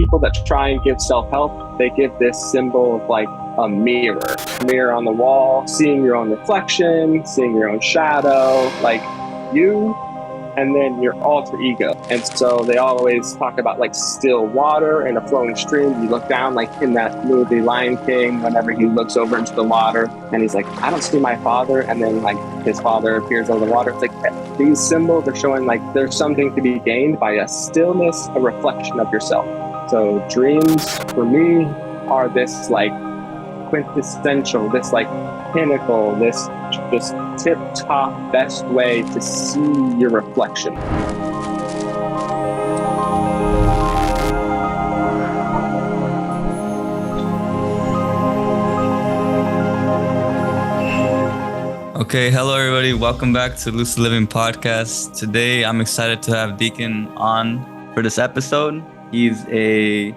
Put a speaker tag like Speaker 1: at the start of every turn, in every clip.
Speaker 1: people that try and give self-help, they give this symbol of like a mirror on the wall, seeing your own reflection, seeing your own shadow, like you, and then your alter ego. And so they always talk about like still water and a flowing stream. You look down, like in that movie Lion King, whenever he looks over into the water and he's like, I don't see my father. And then like his father appears over the water. It's like these symbols are showing like there's something to be gained by a stillness, a reflection of yourself. So dreams for me are this like quintessential, this like pinnacle, this just tip-top best way to see your reflection.
Speaker 2: Okay, hello everybody. Welcome back to Lucid Living Podcast. Today I'm excited to have Deacon on for this episode. He's a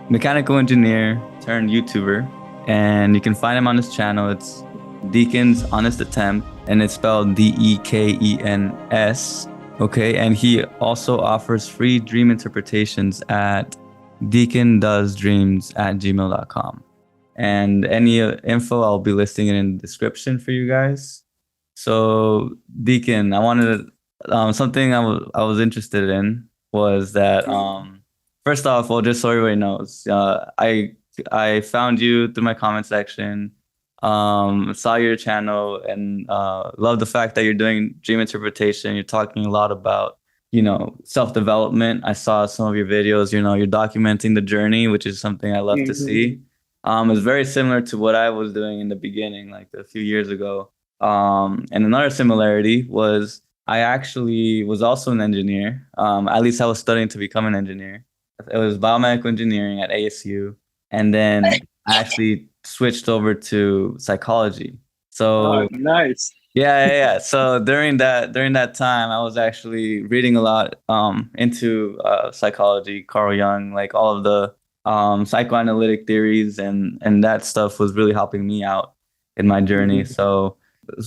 Speaker 2: mechanical engineer turned YouTuber, and you can find him on his channel. It's Deacon's Honest Attempt, and it's spelled Dekens. Okay, and he also offers free dream interpretations at deacondoesdreams@gmail.com. And any info, I'll be listing it in the description for you guys. So, Deacon, I wanted to, something I was interested in was that, first off, well, just so everybody knows, I found you through my comment section, saw your channel, and love the fact that you're doing dream interpretation. You're talking a lot about, self-development. I saw some of your videos, you're documenting the journey, which is something I love to see. It's very similar to what I was doing in the beginning, like a few years ago. And another similarity was I actually was also an engineer. At least I was studying to become an engineer. It was biomedical engineering at ASU. And then I actually switched over to psychology. So
Speaker 1: nice.
Speaker 2: Yeah. So during that time, I was actually reading a lot into psychology, Carl Jung, like all of the psychoanalytic theories, and that stuff was really helping me out in my journey. So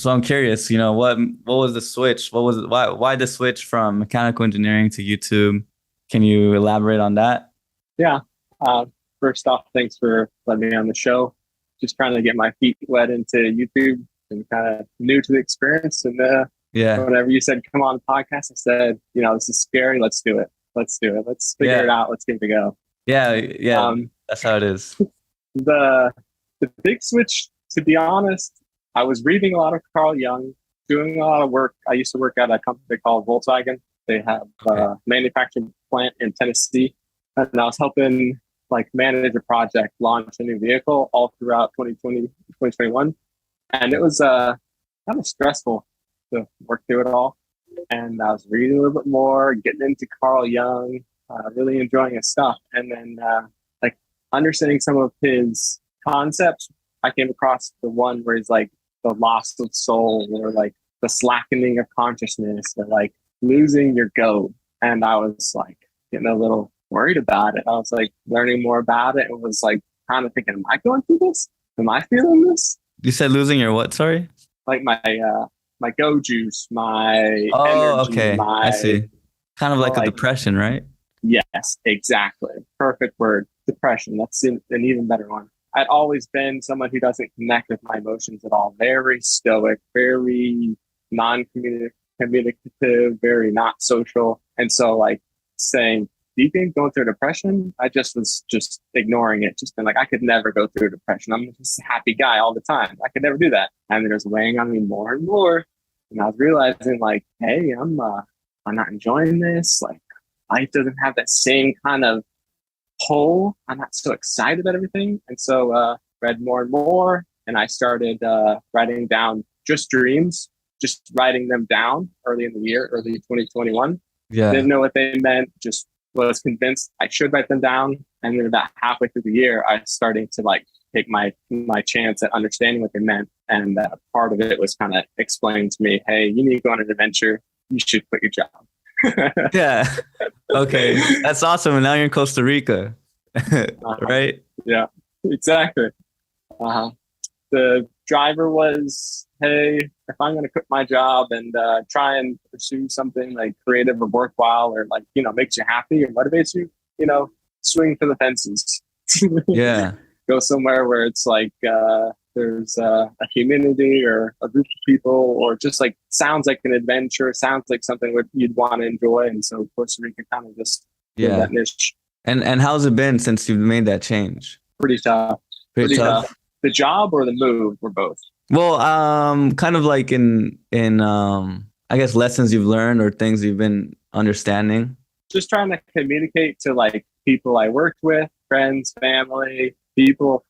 Speaker 2: I'm curious, what was the switch? Why the switch from mechanical engineering to YouTube? Can you elaborate on that?
Speaker 1: Yeah. First off, thanks for letting me on the show. Just trying to get my feet wet into YouTube and kind of new to the experience. And whenever you said, come on the podcast, I said, this is scary. Let's do it. Let's figure it out. Let's give it a go.
Speaker 2: Yeah. That's how it is.
Speaker 1: The big switch, to be honest, I was reading a lot of Carl Jung, doing a lot of work. I used to work at a company called Volkswagen. They have a manufacturing plant in Tennessee. And I was helping manage a project, launch a new vehicle all throughout 2020, 2021. And it was kind of stressful to work through it all. And I was reading a little bit more, getting into Carl Jung, really enjoying his stuff. And then understanding some of his concepts, I came across the one where he's like the loss of soul, or like the slackening of consciousness, or like losing your goat. And I was like getting a little worried about it. I was like learning more about it and was like kind of thinking, am I going through this? Am I feeling this?
Speaker 2: You said losing your what? Sorry?
Speaker 1: Like my go juice, my energy.
Speaker 2: Okay. I see. Kind of like a depression, right?
Speaker 1: Yes, exactly. Perfect word. Depression. That's an even better one. I'd always been someone who doesn't connect with my emotions at all. Very stoic, very non-communicative, very not social. And so saying, do you think going through depression? I just was ignoring it. Just been like, I could never go through depression. I'm just a happy guy all the time. I could never do that. And it was weighing on me more and more. And I was realizing hey, I'm not enjoying this. Life doesn't have that same kind of pull. I'm not so excited about everything. And so read more and more. And I started writing down just dreams, just writing them down early in the year, early 2021.
Speaker 2: Yeah.
Speaker 1: Didn't know what they meant. Just was convinced I should write them down. And then about halfway through the year, I was starting to take my chance at understanding what they meant. And part of it was kind of explaining to me, hey, you need to go on an adventure. You should quit your job.
Speaker 2: Yeah. Okay. That's awesome. And now you're in Costa Rica. Right?
Speaker 1: Yeah, exactly. The driver was, hey, if I'm going to quit my job and try and pursue something creative or worthwhile, or makes you happy or motivates you, swing for the fences.
Speaker 2: Yeah.
Speaker 1: Go somewhere where it's like there's a community or a group of people, or just like sounds like an adventure, sounds like something you'd want to enjoy. And so Costa Rica kind of just filled
Speaker 2: Yeah.
Speaker 1: that niche.
Speaker 2: And how's it been since you've made that change?
Speaker 1: Pretty tough.
Speaker 2: Pretty tough.
Speaker 1: The job or the move, or both?
Speaker 2: Well, kind of like in I guess lessons you've learned or things you've been understanding.
Speaker 1: Just trying to communicate to like people I worked with, friends, family, people.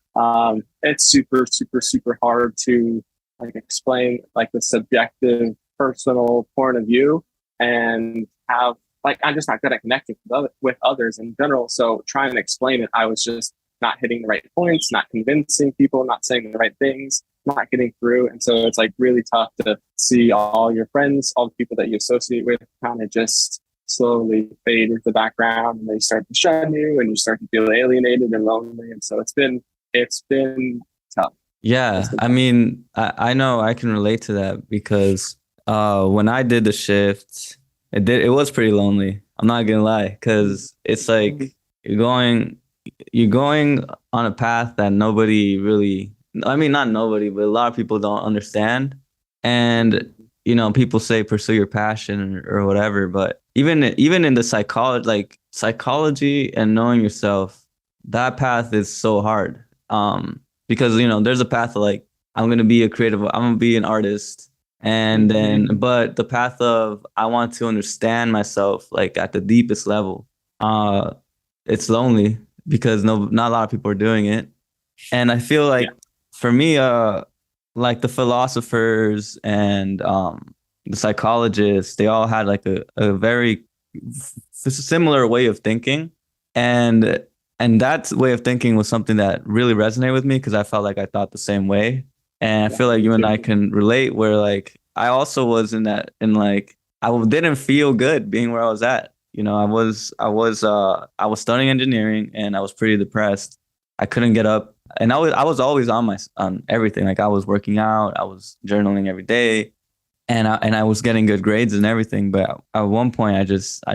Speaker 1: It's super, super, super hard to like explain like the subjective, personal point of view, and have like I'm just not good at connecting with others in general. So trying to explain it, I was just not hitting the right points, not convincing people, not saying the right things, not getting through. And so it's like really tough to see all your friends, all the people that you associate with kind of just slowly fade into the background, and they start to shun you, and you start to feel alienated and lonely. And so it's been tough.
Speaker 2: Yeah. I mean, I know I can relate to that because when I did the shift, it was pretty lonely. I'm not gonna lie, because it's like you're going on a path that nobody really, I mean, not nobody, but a lot of people don't understand. And, people say pursue your passion or whatever, but even in the psychology and knowing yourself, that path is so hard. Because, there's a path of like, I'm going to be a creative, I'm going to be an artist. And then, but the path of, I want to understand myself, like at the deepest level, it's lonely because not a lot of people are doing it. And I feel like for me, like the philosophers and the psychologists, they all had like a very similar way of thinking. And that way of thinking was something that really resonated with me because I felt like I thought the same way. And I feel like you and I can relate where like I also was in that, and like I didn't feel good being where I was at. I was studying engineering and I was pretty depressed. I couldn't get up, and I was always on everything. Like I was working out, I was journaling every day, and I was getting good grades and everything. But at one point, I just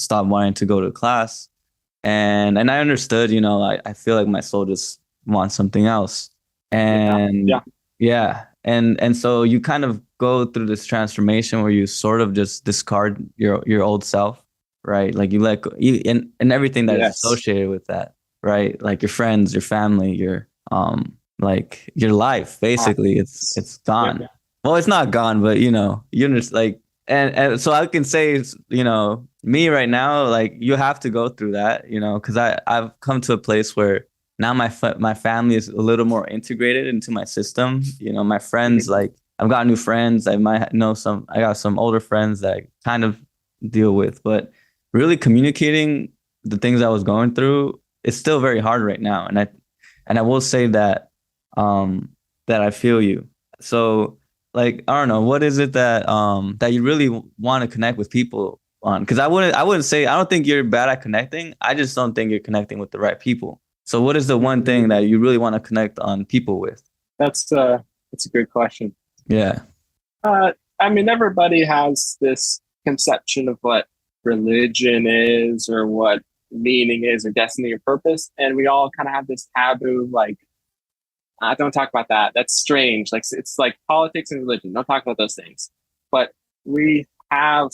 Speaker 2: stopped wanting to go to class, and I understood. I feel like my soul just wants something else, and yeah. And so you kind of go through this transformation where you sort of just discard your old self, right? Like you let go, and everything that is associated with that, right? Like your friends, your family, your like your life, basically, it's gone. Yeah. Well, it's not gone, but you just like, and so I can say, me right now, like you have to go through that, because I've come to a place where now my family is a little more integrated into my system. My friends, like I've got new friends. I got some older friends that I kind of deal with, but really communicating the things I was going through is still very hard right now. And I will say that, that I feel you. So like, I don't know, what is it that, that you really want to connect with people on? Cause I wouldn't say, I don't think you're bad at connecting. I just don't think you're connecting with the right people. So what is the one thing that you really want to connect on people with?
Speaker 1: That's a good question.
Speaker 2: Yeah.
Speaker 1: I mean, everybody has this conception of what religion is or what meaning is or destiny or purpose. And we all kind of have this taboo, like, don't talk about that. That's strange. Like it's like politics and religion. Don't talk about those things. But we have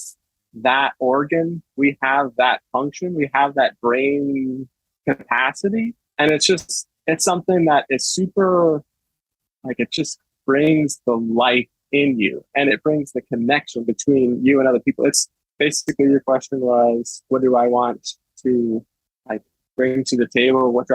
Speaker 1: that organ, we have that function, we have that brain capacity. And it's something that is super, like it just brings the life in you, and it brings the connection between you and other people. It's basically, your question was, what do I want to like bring to the table? What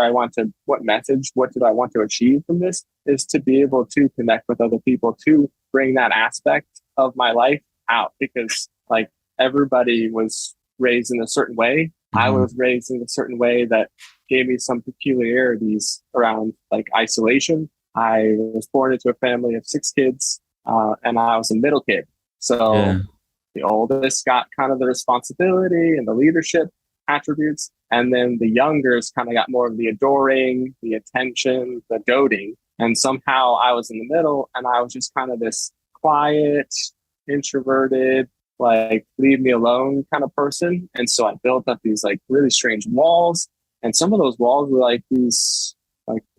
Speaker 1: message, what do I want to achieve from this? Is to be able to connect with other people, to bring that aspect of my life out, because like everybody was raised in a certain way. I was raised in a certain way that gave me some peculiarities around like isolation. I was born into a family of 6 kids, and I was a middle kid. So the oldest got kind of the responsibility and the leadership attributes, and then the youngers kind of got more of the adoring, the attention, the doting. And somehow I was in the middle, and I was just kind of this quiet, introverted, like leave me alone kind of person. And so I built up these like really strange walls And some of those walls were like these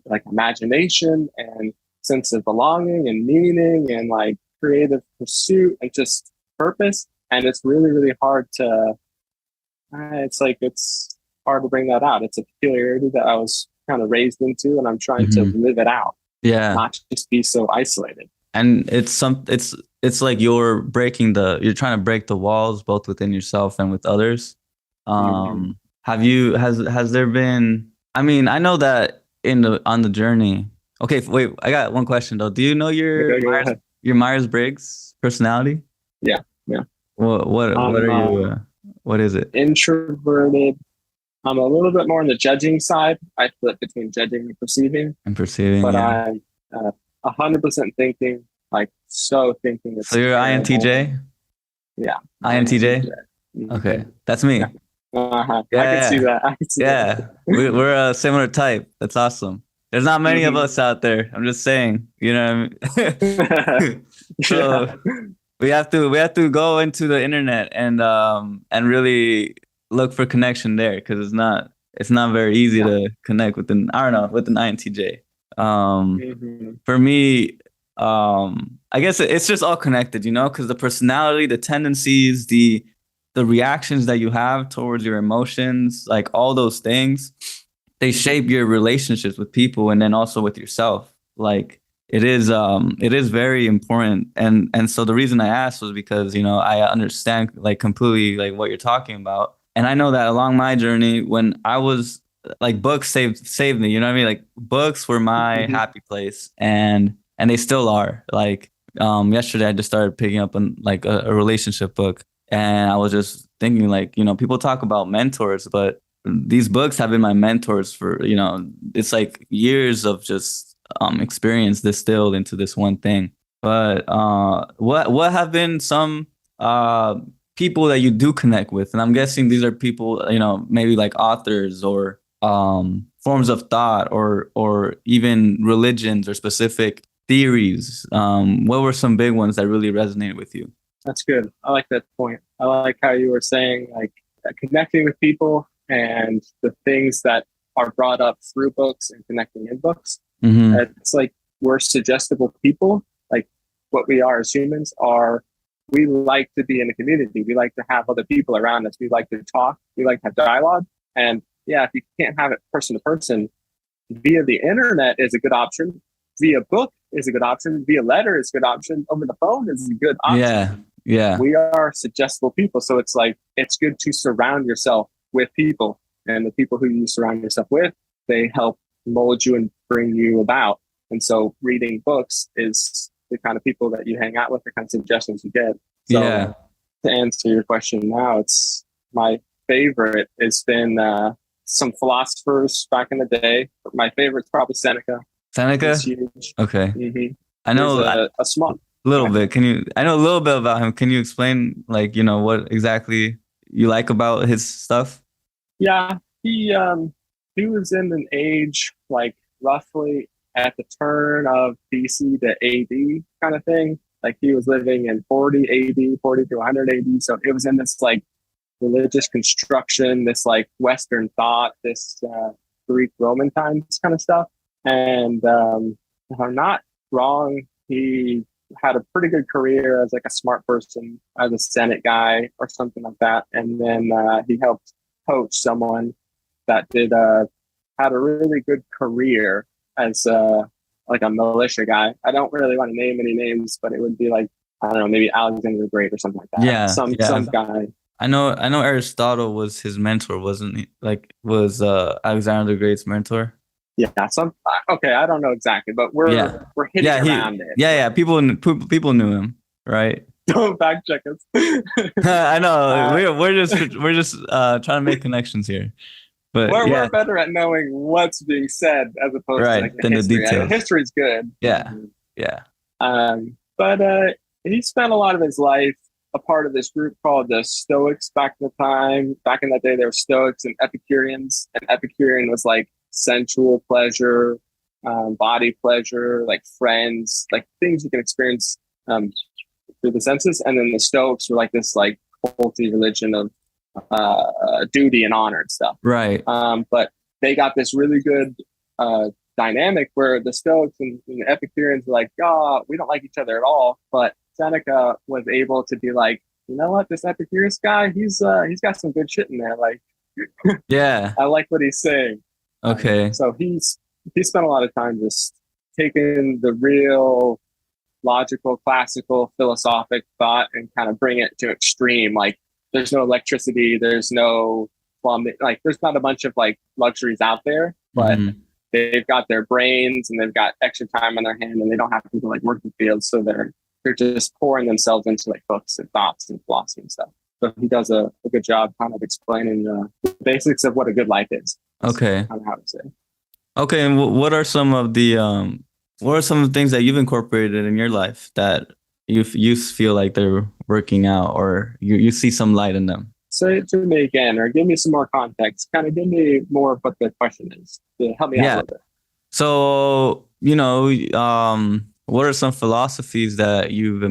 Speaker 1: like imagination and sense of belonging and meaning and like creative pursuit and just purpose. And it's really, really hard to it's hard to bring that out. It's a peculiarity that I was kind of raised into, and I'm trying to live it out.
Speaker 2: Yeah.
Speaker 1: Not just be so isolated.
Speaker 2: And it's like you're trying to break the walls both within yourself and with others. Has there been, I mean, I know that on the journey. Okay, wait, I got one question though. Do you know your Myers-Briggs personality?
Speaker 1: Yeah.
Speaker 2: What are you what is it?
Speaker 1: Introverted. I'm a little bit more on the judging side. I flip between judging and perceiving. But
Speaker 2: yeah.
Speaker 1: I'm 100% thinking, like so thinking.
Speaker 2: So you're INTJ?
Speaker 1: Yeah.
Speaker 2: INTJ? Okay, that's me.
Speaker 1: Yeah. I can see that. I can see that.
Speaker 2: We're a similar type. That's awesome. There's not many of us out there. I'm just saying, you know what I mean? So we have to go into the internet and really look for connection there, because it's not very easy to connect with an INTJ. For me, I guess it's just all connected, you know, because the personality, the tendencies, the reactions that you have towards your emotions, like all those things, they shape your relationships with people and then also with yourself. Like it is very important. And so the reason I asked was because, you know, I understand like completely like what you're talking about. And I know that along my journey, when I was like, books saved me, you know what I mean? Like books were my happy place, and they still are. Like yesterday I just started picking up like a relationship book, and I was just thinking, like, you know, people talk about mentors, but these books have been my mentors for, you know, it's like years of just experience distilled into this one thing. But what have been some people that you do connect with? And I'm guessing these are people, you know, maybe like authors or forms of thought or even religions or specific theories. What were some big ones that really resonated with you?
Speaker 1: That's good. I like that point. I like how you were saying, like, connecting with people and the things that are brought up through books and connecting in books. It's like we're suggestible people. Like what we are as humans are, we like to be in a community. We like to have other people around us. We like to talk. We like to have dialogue. And yeah, if you can't have it person to person, via the internet is a good option. Via book is a good option. Via letter is a good option. Over the phone is a good option.
Speaker 2: Yeah.
Speaker 1: We are suggestible people. So it's like, it's good to surround yourself with people. And the people who you surround yourself with, they help mold you and bring you about. And so reading books is the kind of people that you hang out with, the kind of suggestions you get. So to answer your question now, it's my favorite. It's been some philosophers back in the day. My favorite's probably Seneca.
Speaker 2: Seneca?
Speaker 1: Huge.
Speaker 2: Okay. I know
Speaker 1: a small
Speaker 2: little bit. I know a little bit about him. Can you explain, like, you know, what exactly you like about his stuff?
Speaker 1: Yeah, he was in an age like roughly at the turn of BC to AD kind of thing. Like he was living in 40 AD, 40 to 100 AD. So it was in this like religious construction, this like Western thought, this Greek Roman times kind of stuff. And if I'm not wrong, he had a pretty good career as like a smart person, as a Senate guy or something like that. And then he helped coach someone that had a really good career as like a militia guy. I don't really want to name any names, but it would be like, I don't know, maybe Alexander the Great or something like that.
Speaker 2: Yeah,
Speaker 1: some guy.
Speaker 2: I know Aristotle was his mentor, wasn't he? Like, was Alexander the Great's mentor?
Speaker 1: Yeah, okay, I don't know exactly, but we're hitting around it.
Speaker 2: Yeah, people knew him, right?
Speaker 1: Don't fact check us.
Speaker 2: I know we're just trying to make connections here, but
Speaker 1: we're better at knowing what's being said as opposed to like the history. The details. History's good.
Speaker 2: Yeah.
Speaker 1: But he spent a lot of his life a part of this group called the Stoics back in the time. Back in that day, there were Stoics and Epicureans, and Epicurean was like sensual pleasure, body pleasure, like friends, like things you can experience through the senses. And then the Stoics were like this like culty religion of duty and honor and stuff.
Speaker 2: Right.
Speaker 1: But they got this really good dynamic where the Stoics and the Epicureans were like, oh, we don't like each other at all. But Seneca was able to be like, you know what, this Epicurus guy, he's got some good shit in there. Like,
Speaker 2: Yeah.
Speaker 1: I like what he's saying.
Speaker 2: Okay.
Speaker 1: So he spent a lot of time just taking the real logical, classical, philosophic thought and kind of bring it to extreme. Like, there's no electricity, there's no plumbing, like there's not a bunch of like luxuries out there, but they've got their brains and they've got extra time on their hand and they don't have to like work the field. So they're just pouring themselves into like books and thoughts and philosophy and stuff. So he does a good job kind of explaining the basics of what a good life is.
Speaker 2: Okay.
Speaker 1: Kind of how to say.
Speaker 2: Okay, and what are some of the things that you've incorporated in your life that you feel like they're working out, or you see some light in them?
Speaker 1: Say it to me again, or give me some more context. Kind of give me more of what the question is to help me out a little bit.
Speaker 2: So, what are some philosophies that you've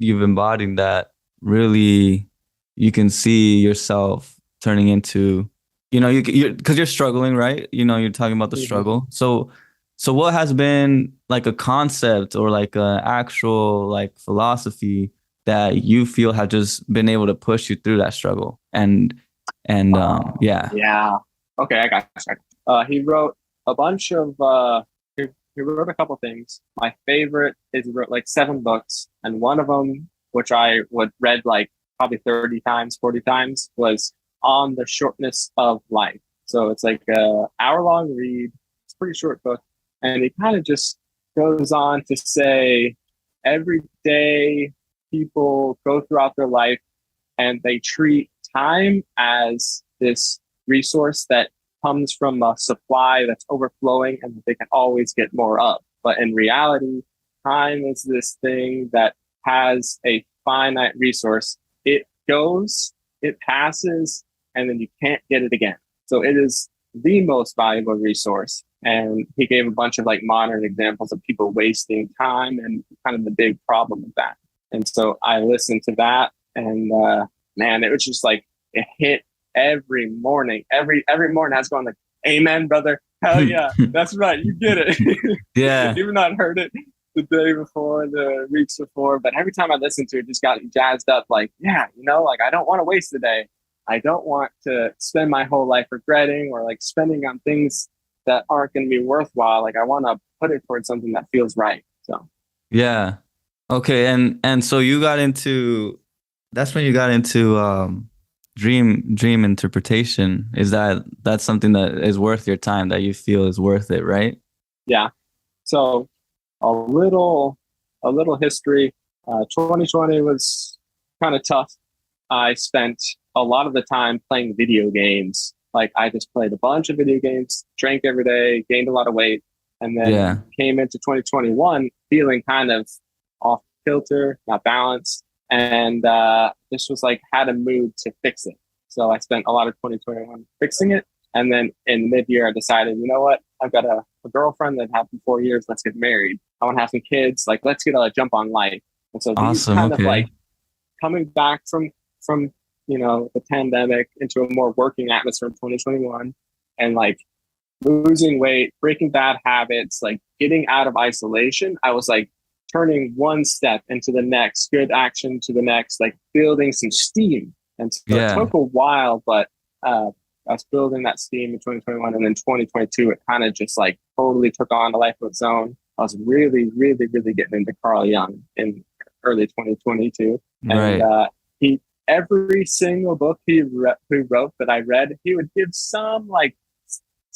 Speaker 2: embodied that really you can see yourself turning into? You because you're struggling, right? You're talking about the struggle. So what has been like a concept or like an actual like philosophy that you feel have just been able to push you through that struggle?
Speaker 1: Yeah. Okay, I got you. He wrote a bunch of he wrote a couple things. My favorite is he wrote like 7 books, and one of them, which I would read like probably 30 times, 40 times, was On the Shortness of Life. So it's like a hour-long read. It's a pretty short book. And he kind of just goes on to say every day people go throughout their life and they treat time as this resource that comes from a supply that's overflowing and that they can always get more of. But in reality, time is this thing that has a finite resource. It goes, it passes, and then you can't get it again. So it is the most valuable resource. And he gave a bunch of like modern examples of people wasting time and kind of the big problem with that. And so I listened to that, and man, it was just like it hit every morning. Every morning I was going like, amen, brother. Hell yeah, that's right. You get it.
Speaker 2: Yeah.
Speaker 1: Even though I'd heard it the day before, the weeks before, but every time I listened to it, just got jazzed up. Like, yeah, like I don't want to waste the day. I don't want to spend my whole life regretting or like spending on things that aren't going to be worthwhile. Like I want to put it towards something that feels right. So
Speaker 2: yeah. Okay. And so that's when you got into dream interpretation. That's something that is worth your time, that you feel is worth it, right?
Speaker 1: Yeah. So a little history. 2020 was kind of tough. I spent a lot of the time playing video games. Like I just played a bunch of video games, drank every day, gained a lot of weight, and then came into 2021 feeling kind of off kilter, not balanced, and this was like had a mood to fix it. So I spent a lot of 2021 fixing it, and then in mid-year I decided, you know what? I've got a girlfriend that I've had for 4 years. Let's get married. I want to have some kids. Like let's get a jump on life. And so these kind of like coming back from the pandemic into a more working atmosphere in 2021, and like losing weight, breaking bad habits, like getting out of isolation. I was like turning one step into the next, good action to the next, like building some steam. And so it took a while, but I was building that steam in 2021, and then 2022, it kind of just like totally took on a life of its own. I was really, really, really getting into Carl Jung in early 2022. And every single book he wrote that I read, he would give some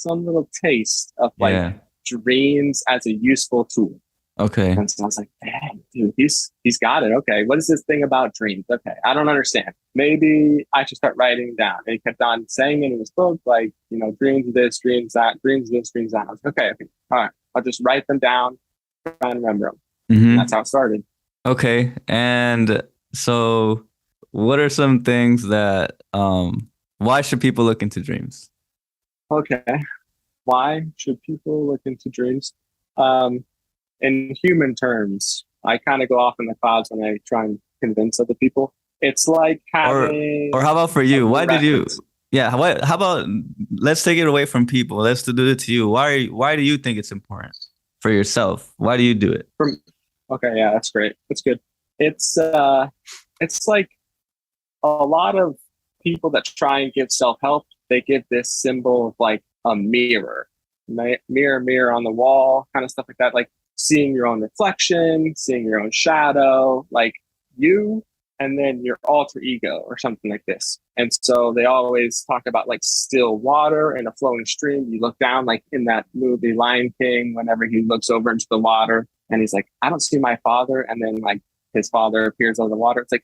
Speaker 1: little taste of like dreams as a useful tool.
Speaker 2: Okay.
Speaker 1: And so I was like, dang, dude, he's got it. Okay, what is this thing about dreams? Okay, I don't understand. Maybe I should start writing down. And he kept on saying in his book, like, dreams this, dreams that, dreams this, dreams that. I was like, okay, all right, I'll just write them down, try and remember them. And that's how it started.
Speaker 2: Okay, and so what are some things that why should people look into dreams?
Speaker 1: Okay, why should people look into dreams? In human terms, I kind of go off in the clouds when I try and convince other people. It's like having,
Speaker 2: or how about for you? Why did you? Yeah. How about let's take it away from people. Let's do it to you. Why do you think it's important for yourself? Why do you do it?
Speaker 1: From Okay, yeah, that's great. That's good. It's it's like a lot of people that try and give self-help, they give this symbol of like a mirror, mirror, mirror on the wall, kind of stuff like that, like seeing your own reflection, seeing your own shadow, like you and then your alter ego or something like this. And so they always talk about like still water and a flowing stream. You look down, like in that movie Lion King, whenever he looks over into the water and he's like, I don't see my father. And then like his father appears on the water. It's like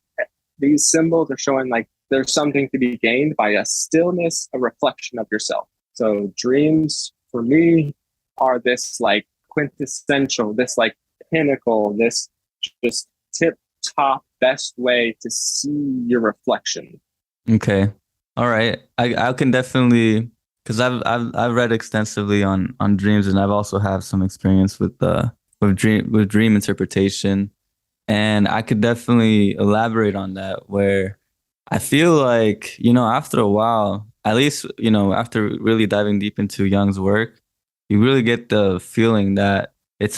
Speaker 1: these symbols are showing like there's something to be gained by a stillness, a reflection of yourself. So dreams for me are this like quintessential, this like pinnacle, this just tip top best way to see your reflection.
Speaker 2: Okay. All right. I can definitely, because I've read extensively on dreams, and I've also have some experience with dream interpretation, and I could definitely elaborate on that, where I feel like, after a while, at least, after really diving deep into Jung's work, you really get the feeling that it's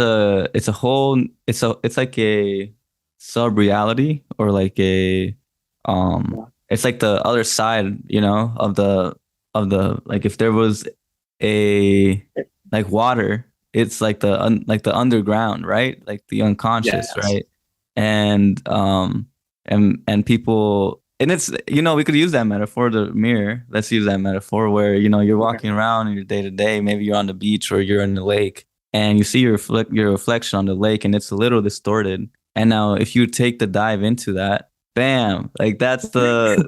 Speaker 2: like a sub reality, or like
Speaker 1: Yeah.
Speaker 2: it's like the other side, of the like, if there was a like water, it's like like the underground, right? Like the unconscious,
Speaker 1: Yes.
Speaker 2: right? And and people, and it's, we could use that metaphor, the mirror. Let's use that metaphor where, you're
Speaker 1: Okay.
Speaker 2: walking around in your day to day, maybe you're on the beach or you're in the lake, and you see your reflection on the lake, and it's a little distorted. And now if you take the dive into that, bam, like that's the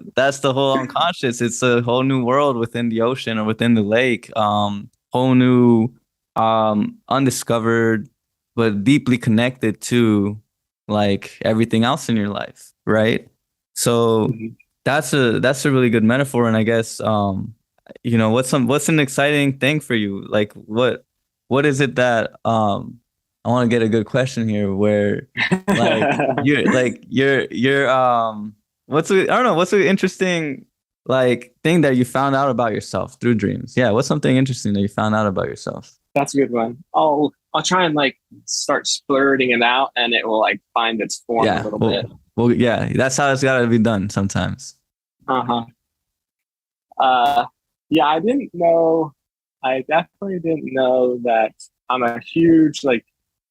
Speaker 2: whole unconscious. It's a whole new world within the ocean or within the lake. Whole new, undiscovered, but deeply connected to like everything else in your life, right? So
Speaker 1: Mhm.
Speaker 2: that's a really good metaphor. And I guess, what's an exciting thing for you? Like what is it that, I want to get a good question here, where you're I don't know, what's an interesting like thing that you found out about yourself through dreams? Yeah, what's something interesting that you found out about yourself?
Speaker 1: That's a good one. I'll try and like start splurting it out and it will like find its form a
Speaker 2: Yeah,
Speaker 1: little bit.
Speaker 2: well, yeah, that's how it's got to be done sometimes.
Speaker 1: Uh-huh. Uh, yeah, I didn't know. I definitely didn't know that I'm a huge like.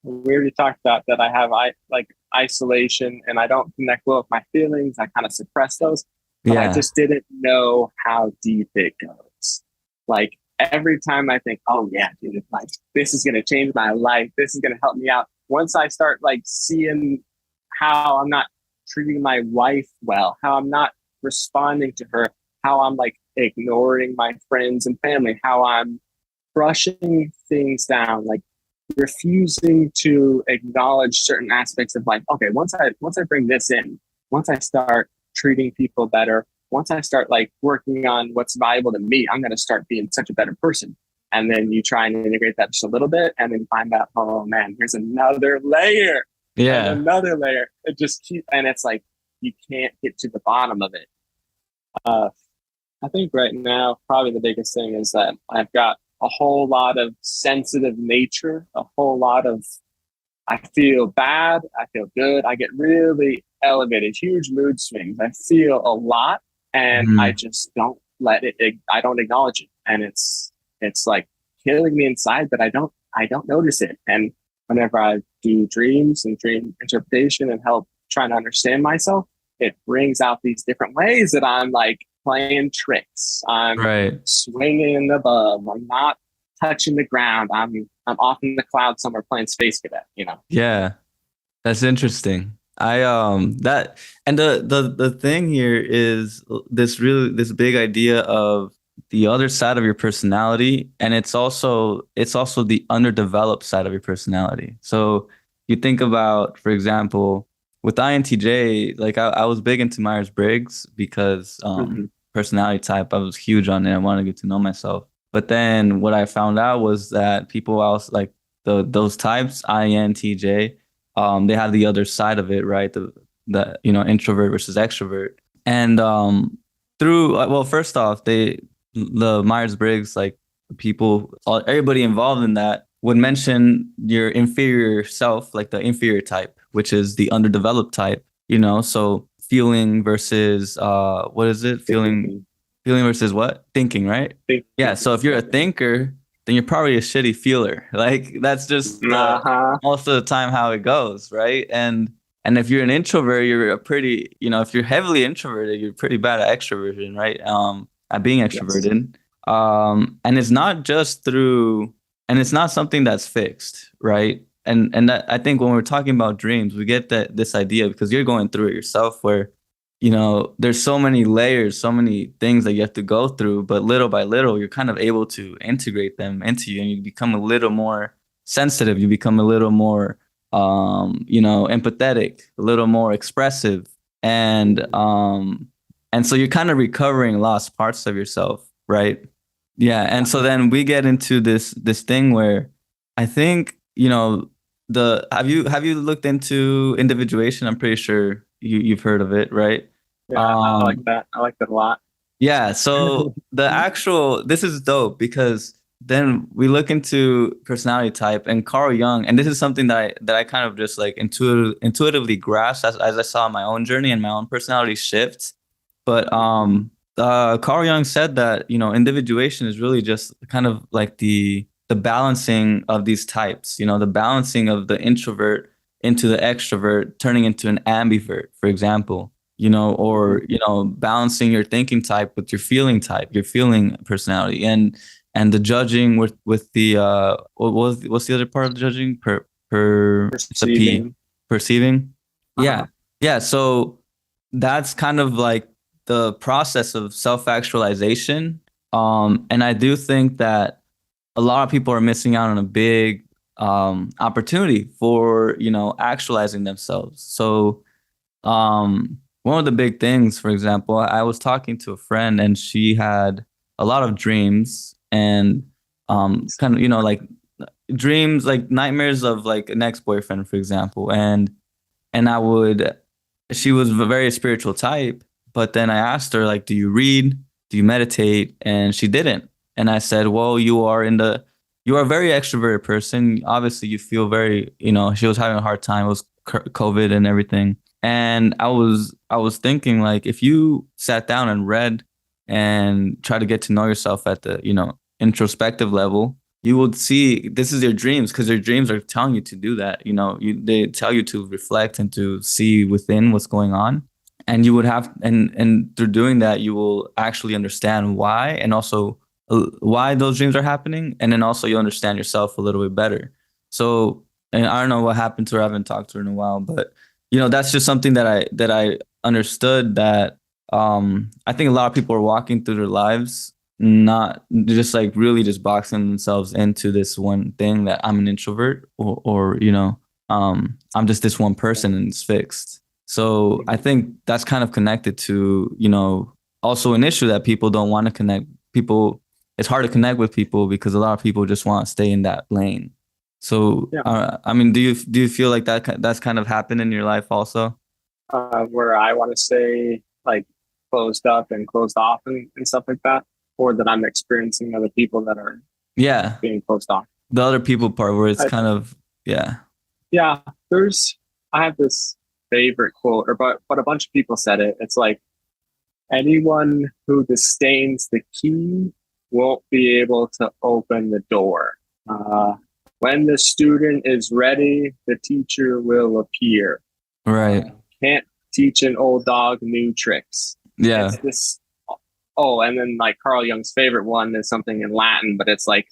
Speaker 1: We already talked about that. I have like isolation, and I don't connect well with my feelings. I kind of suppress those, but I
Speaker 2: Yeah,
Speaker 1: just didn't know how deep it goes. Like every time I think, oh yeah, dude, like this is gonna change my life. This is gonna help me out. Once I start like seeing how I'm not treating my wife well, how I'm not responding to her, how I'm like ignoring my friends and family, how I'm brushing things down, like refusing to acknowledge certain aspects of life. Okay, once I bring this in, once I start treating people better, once I start like working on what's valuable to me, I'm gonna start being such a better person. And then you try and integrate that just a little bit, and then you find out, oh man, here's another layer and
Speaker 2: yeah,
Speaker 1: another layer. It just keeps, and it's like you can't get to the bottom of it. Uh, I think right now, probably the biggest thing is that I've got a whole lot of sensitive nature, a whole lot of, I feel bad, I feel good, I get really elevated, huge mood swings. I feel a lot and I
Speaker 2: Mhm.
Speaker 1: just don't let it, I don't acknowledge it. And it's like killing me inside, but I don't notice it. And whenever I do dreams and dream interpretation and help trying to understand myself, it brings out these different ways that I'm like playing tricks. I'm
Speaker 2: Right.
Speaker 1: swinging above. I'm not touching the ground. I'm off in the cloud somewhere playing space cadet.
Speaker 2: Yeah, that's interesting. I that and the thing here is this big idea of the other side of your personality, and it's also the underdeveloped side of your personality. So you think about, for example, with INTJ, like I was big into Myers-Briggs because
Speaker 1: Mm-hmm.
Speaker 2: personality type, I was huge on it. I wanted to get to know myself. But then what I found out was that people else, like those types, INTJ, they have the other side of it, right? The introvert versus extrovert. And through well, first off, the Myers-Briggs, like everybody involved in that would mention your inferior self, like the inferior type, which is the underdeveloped type, so feeling versus what is it? Feeling versus what? Thinking, right? Yeah. So if you're a thinker, then you're probably a shitty feeler. Like that's just most of the time how it goes, right? And if you're an introvert, you're a pretty, if you're heavily introverted, you're pretty bad at extroversion, right? At being extroverted. Yes. And it's not just through, and it's not something that's fixed, right? And that, I think when we're talking about dreams, we get this idea because you're going through it yourself where, there's so many layers, so many things that you have to go through, but little by little, you're kind of able to integrate them into you and you become a little more sensitive. You become a little more, empathetic, a little more expressive. And so you're kind of recovering lost parts of yourself, right? Yeah. And so then we get into this thing where I think, have you looked into individuation? I'm pretty sure you've heard of it, right?
Speaker 1: Yeah, I like that. I like that a lot.
Speaker 2: Yeah. So this is dope because then we look into personality type and Carl Jung, and this is something that I kind of just like intuitively grasped as I saw my own journey and my own personality shifts. But Carl Jung said that, individuation is really just kind of like the balancing of these types, the balancing of the introvert into the extrovert, turning into an ambivert, for example, or, balancing your thinking type with your feeling type, your feeling personality, and the judging with the, what's the other part of the judging?
Speaker 1: Perceiving.
Speaker 2: Perceiving. Yeah. Yeah. So that's kind of like the process of self-actualization. And I do think that a lot of people are missing out on a big opportunity for, actualizing themselves. So one of the big things, for example, I was talking to a friend and she had a lot of dreams and kind of, like dreams, like nightmares of like an ex-boyfriend, for example. And she was a very spiritual type, but then I asked her, like, do you read? Do you meditate? And she didn't. And I said, well, you are a very extroverted person. Obviously, you feel very, she was having a hard time. It was COVID and everything. And I was thinking, like, if you sat down and read and try to get to know yourself at the, introspective level, you would see this is your dreams, because your dreams are telling you to do that. They tell you to reflect and to see within what's going on. And you would have, and through doing that, you will actually understand why, and also why those dreams are happening. And then also you understand yourself a little bit better. So, and I don't know what happened to her. I haven't talked to her in a while, but that's just something that I understood, that I think a lot of people are walking through their lives not just like really just boxing themselves into this one thing, that I'm an introvert, or I'm just this one person and it's fixed. So I think that's kind of connected to, also an issue that people don't want to connect. It's hard to connect with people because a lot of people just want to stay in that lane. So, yeah. I mean, do you feel like that's kind of happened in your life also?
Speaker 1: Where I want to stay like closed up and closed off and stuff like that, or that I'm experiencing other people that are being closed off.
Speaker 2: The other people part where it's kind of, yeah.
Speaker 1: Yeah, I have this favorite quote, but a bunch of people said it. It's like, anyone who disdains the key won't be able to open the door. When the student is ready, the teacher will appear.
Speaker 2: Right.
Speaker 1: Can't teach an old dog new tricks.
Speaker 2: Yeah.
Speaker 1: It's this. Oh, and then like Carl Jung's favorite one is something in Latin, but it's like,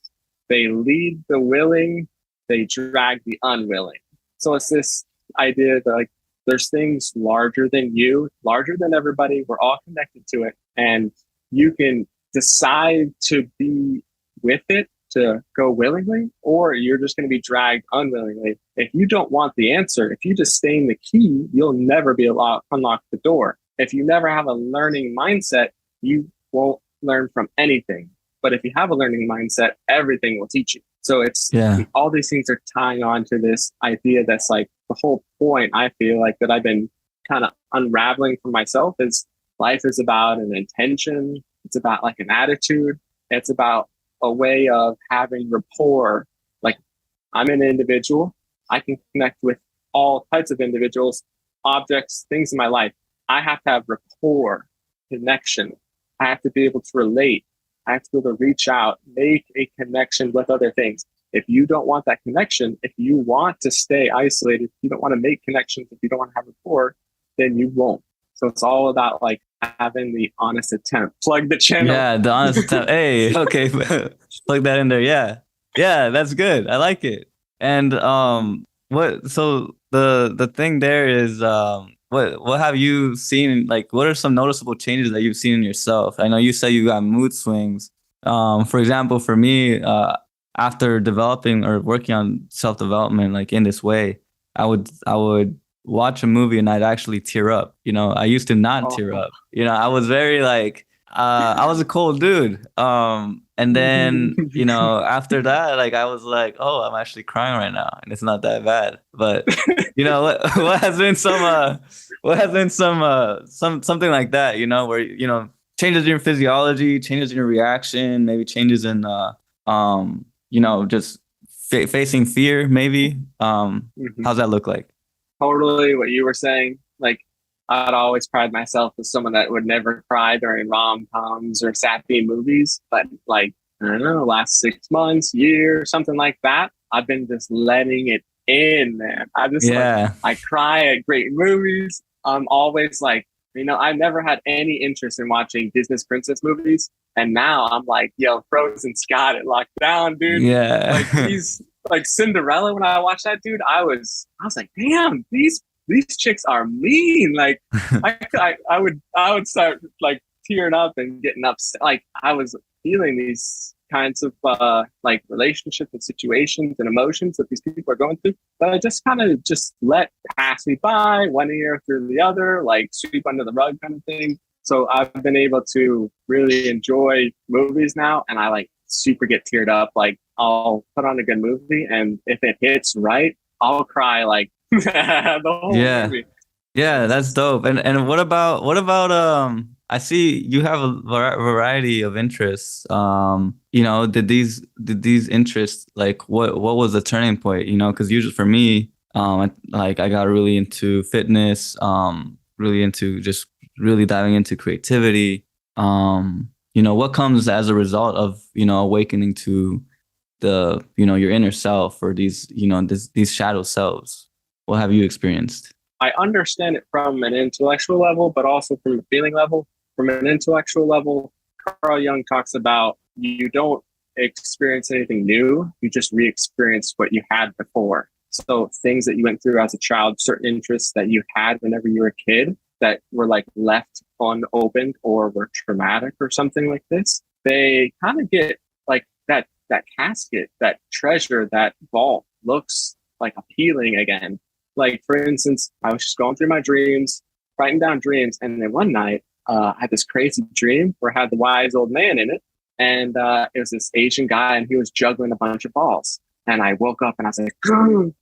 Speaker 1: they lead the willing, they drag the unwilling. So it's this idea that like there's things larger than you, larger than everybody. We're all connected to it. And you can decide to be with it, to go willingly, or you're just going to be dragged unwillingly. If you don't want the answer, if you disdain the key, you'll never be allowed to unlock the door. If you never have a learning mindset, you won't learn from anything. But if you have a learning mindset, everything will teach you. So it's all these things are tying on to this idea that's like the whole point, I feel like, that I've been kind of unraveling for myself is life is about an intention. It's about like an attitude. It's about a way of having rapport. Like, I'm an individual. I can connect with all types of individuals, objects, things in my life. I have to have rapport, connection. I have to be able to relate. I have to be able to reach out, make a connection with other things. If you don't want that connection, if you want to stay isolated, if you don't want to make connections, if you don't want to have rapport, then you won't. So it's all about like having the honest attempt. Plug the channel.
Speaker 2: Yeah, the honest attempt. Hey, okay, plug that in there. Yeah, yeah, that's good. I like it. And what? So the thing there is, what have you seen? Like, what are some noticeable changes that you've seen in yourself? I know you say you got mood swings. For example, for me, after developing or working on self development, like in this way, I would watch a movie and I'd actually tear up. You know, I used to not tear up. You know, I was very like, I was a cold dude. And then, you know, after that, like I was like, oh, I'm actually crying right now, and it's not that bad. But you know, what has been something like that, you know, where you know changes in your physiology, changes in your reaction, maybe changes in you know, just facing fear, maybe. How's that look like?
Speaker 1: Totally what you were saying. Like, I'd always pride myself as someone that would never cry during rom-coms or sappy movies. But like, I don't know, last 6 months, year, something like that, I've been just letting it in, man. Like, I cry at great movies. I'm always like, you know, I never had any interest in watching Disney princess movies. And now I'm like, yo, Frozen's got it locked down, dude.
Speaker 2: Yeah.
Speaker 1: Like, he's like Cinderella. When I watched that, dude, I was like, damn, these chicks are mean. Like, I would start like tearing up and getting upset. Like, I was feeling these kinds of like relationships and situations and emotions that these people are going through, but I just kind of just let pass me by, one ear through the other, like sweep under the rug kind of thing. So I've been able to really enjoy movies now, and I like super get teared up. Like, I'll put on a good movie, and if it hits right, I'll cry like the whole movie.
Speaker 2: Yeah, that's dope. And what about I see you have a variety of interests. You know, did these interests, like what was the turning point? You know, because usually for me, I got really into fitness, really into just really diving into creativity. You know, what comes as a result of, you know, awakening to the, you know, your inner self, or these, you know, these shadow selves? What have you experienced?
Speaker 1: I understand it from an intellectual level, but also from a feeling level. From an intellectual level, Carl Jung talks about you don't experience anything new, you just re-experience what you had before. So things that you went through as a child, certain interests that you had whenever you were a kid that were like left unopened or were traumatic or something like this, they kind of get like that casket, that treasure, that vault looks like appealing again. Like, for instance, I was just going through my dreams, writing down dreams, and then one night I had this crazy dream where I had the wise old man in it, and it was this Asian guy, and he was juggling a bunch of balls. And I woke up and I was like,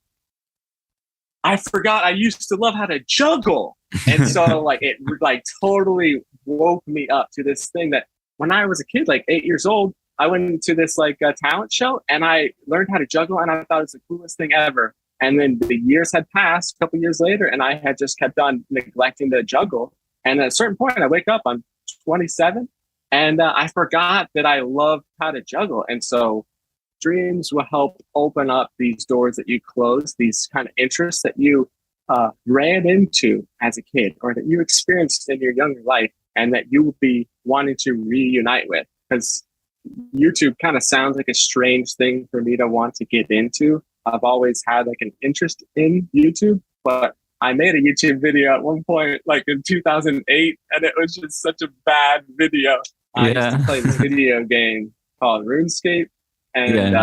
Speaker 1: I forgot I used to love how to juggle. And so like it like totally woke me up to this thing that when I was a kid, like 8 years old, I went into this like talent show and I learned how to juggle, and I thought it was the coolest thing ever. And then the years had passed, a couple years later, and I had just kept on neglecting to juggle. And at a certain point, I wake up, I'm 27, and I forgot that I loved how to juggle. And so dreams will help open up these doors that you closed, these kind of interests that you ran into as a kid or that you experienced in your younger life and that you will be wanting to reunite with. Because YouTube kind of sounds like a strange thing for me to want to get into. I've always had like an interest in YouTube, but I made a YouTube video at one point, like in 2008, and it was just such a bad video. I used to play this video game called RuneScape, and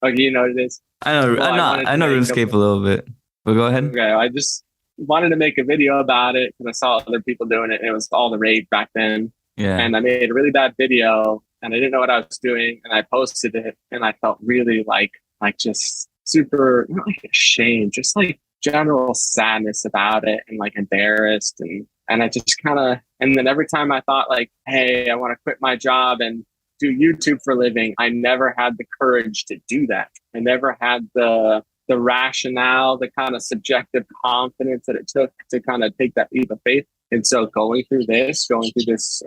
Speaker 1: okay, you know what it is.
Speaker 2: I know, well, I know RuneScape a little bit, but go ahead.
Speaker 1: Okay, I just wanted to make a video about it because I saw other people doing it, and it was all the rage back then. Yeah, and I made a really bad video, and I didn't know what I was doing, and I posted it, and I felt really like just super, not like ashamed, just like general sadness about it, and like embarrassed, and I just kind of And then every time I thought like, hey, I want to quit my job and do YouTube for a living, I never had the courage to do that. I never had the rationale, the kind of subjective confidence that it took to kind of take that leap of faith. And so going through this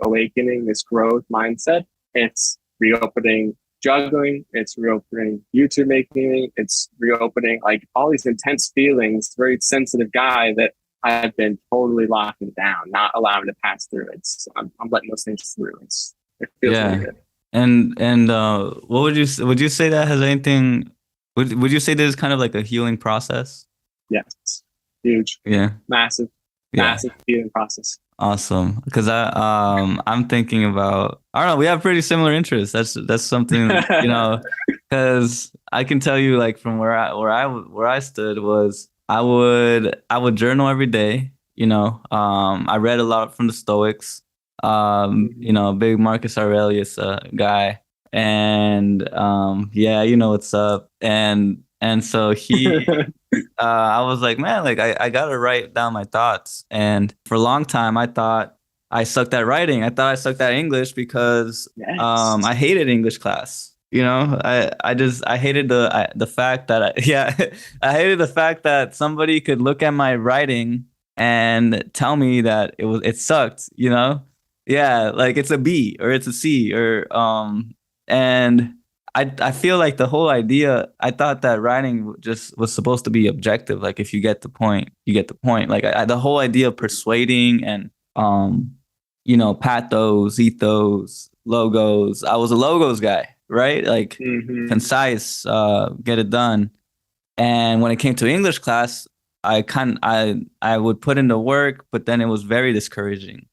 Speaker 1: awakening, this growth mindset, it's reopening juggling, it's reopening YouTube making, it's reopening like all these intense feelings, very sensitive guy that I've been totally locking down, not allowing to pass through. I'm letting those things through. It feels really good.
Speaker 2: And what would you say that has anything, would you say this is kind of like a healing process?
Speaker 1: Yes. Huge.
Speaker 2: Yeah.
Speaker 1: Massive healing process.
Speaker 2: Awesome. Because I'm thinking about, I don't know, we have pretty similar interests. That's something, you know, because I can tell you like from where I stood was I would journal every day, you know. I read a lot from the Stoics. You know, big Marcus Aurelius guy. And yeah, you know what's up. And so he I was like, man, like I gotta write down my thoughts. And for a long time, I thought I sucked at writing. I thought I sucked at English because I hated English class. You know, I hated the fact that I hated the fact that somebody could look at my writing and tell me that it sucked. You know, yeah, like it's a B or it's a C or and I feel like the whole idea, I thought that writing just was supposed to be objective. Like if you get the point, you get the point. Like the whole idea of persuading and, you know, pathos, ethos, logos. I was a logos guy, right? Like concise, get it done. And when it came to English class, I would put in the work, but then it was very discouraging,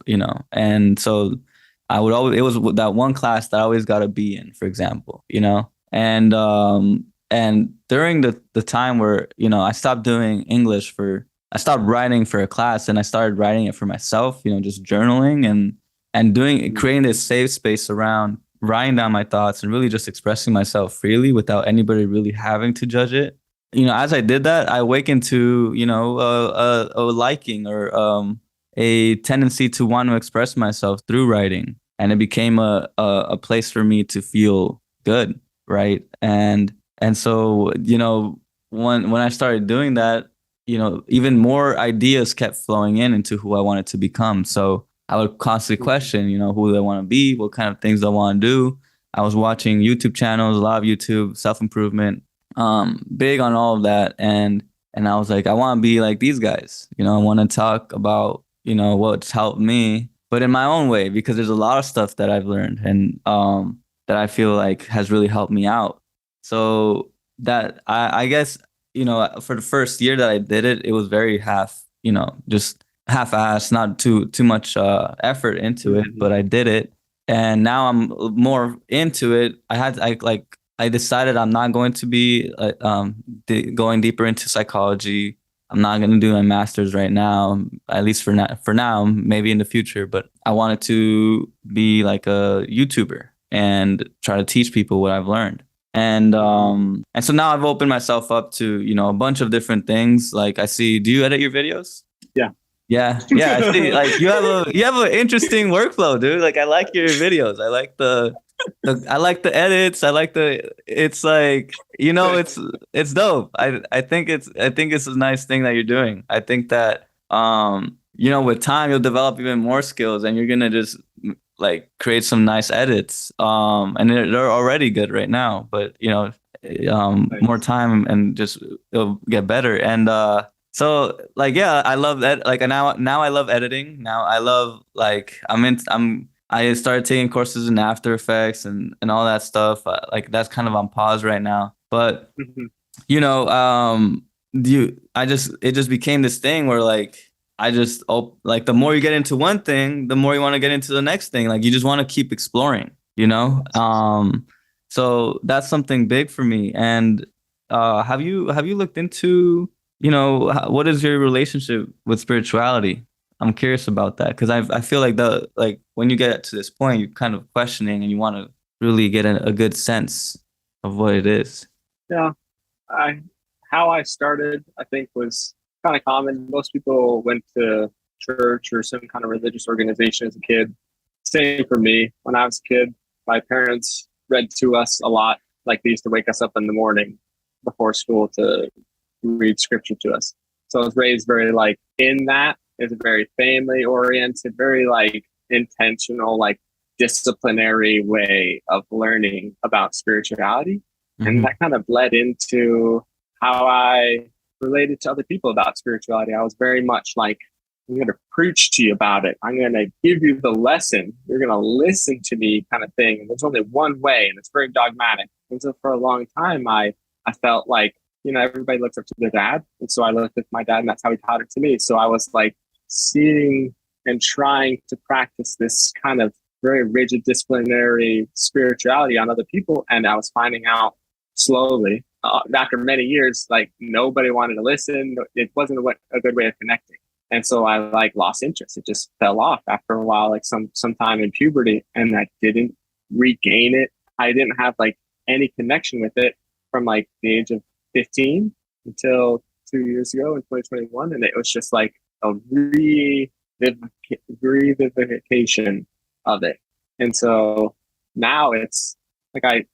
Speaker 2: you know. And so it was that one class that I always got a B in, for example, you know. And during the time where, you know, I stopped doing English I stopped writing for a class and I started writing it for myself, you know, just journaling and creating this safe space around writing down my thoughts and really just expressing myself freely without anybody really having to judge it. You know, as I did that, I awakened to, you know, a liking or a tendency to want to express myself through writing. And it became a place for me to feel good, right? And so, you know, when I started doing that, you know, even more ideas kept flowing into who I wanted to become. So I would constantly question, you know, who do I want to be? What kind of things do I want to do? I was watching YouTube channels, a lot of YouTube, self-improvement, big on all of that. And I was like, I want to be like these guys. You know, I want to talk about, you know, what's helped me, but in my own way, because there's a lot of stuff that I've learned and that I feel like has really helped me out. So that I guess, you know, for the first year that I did it, it was very you know, just half-assed, not too much effort into it, but I did it. And now I'm more into it. I decided I'm not going to be going deeper into psychology. I'm not going to do my master's right now, at least for now, maybe in the future. But I wanted to be like a YouTuber and try to teach people what I've learned. And so now I've opened myself up to, you know, a bunch of different things. Like I see, do you edit your videos?
Speaker 1: Yeah.
Speaker 2: Yeah. I see, like you have an interesting workflow, dude. Like I like your videos. I like the edits. It's like, you know, it's dope. I think it's a nice thing that you're doing. I think that you know, with time you'll develop even more skills and you're gonna just like create some nice edits. And they're already good right now, but you know, more time and just it'll get better. And so like, yeah, I love that. Like now I love editing. Now I love like I started taking courses in After Effects and all that stuff. Like that's kind of on pause right now. But you know, it just became this thing where like like the more you get into one thing, the more you want to get into the next thing. Like you just want to keep exploring, you know. So that's something big for me. And have you looked into, you know, what is your relationship with spirituality? I'm curious about that because I feel like when you get to this point, you're kind of questioning and you want to really get a good sense of what it is.
Speaker 1: Yeah, how I started, I think, was kind of common. Most people went to church or some kind of religious organization as a kid. Same for me. When I was a kid, my parents read to us a lot. Like they used to wake us up in the morning before school to read scripture to us. So I was raised very like in that. It's a very family oriented, very like intentional, like disciplinary way of learning about spirituality. And that kind of led into how I related to other people about spirituality. I was very much like, I'm going to preach to you about it. I'm going to give you the lesson. You're going to listen to me kind of thing. And there's only one way, and it's very dogmatic. And so for a long time, I felt like, you know, everybody looks up to their dad. And so I looked at my dad, and that's how he taught it to me. So I was like seeing and trying to practice this kind of very rigid disciplinary spirituality on other people. And I was finding out slowly, after many years, like nobody wanted to listen. It wasn't a good way of connecting. And so I like lost interest. It just fell off after a while, like sometime in puberty, and I didn't regain it. I didn't have like any connection with it from like the age of 15 until 2 years ago in 2021. And it was just like a revivification of it. And so now it's like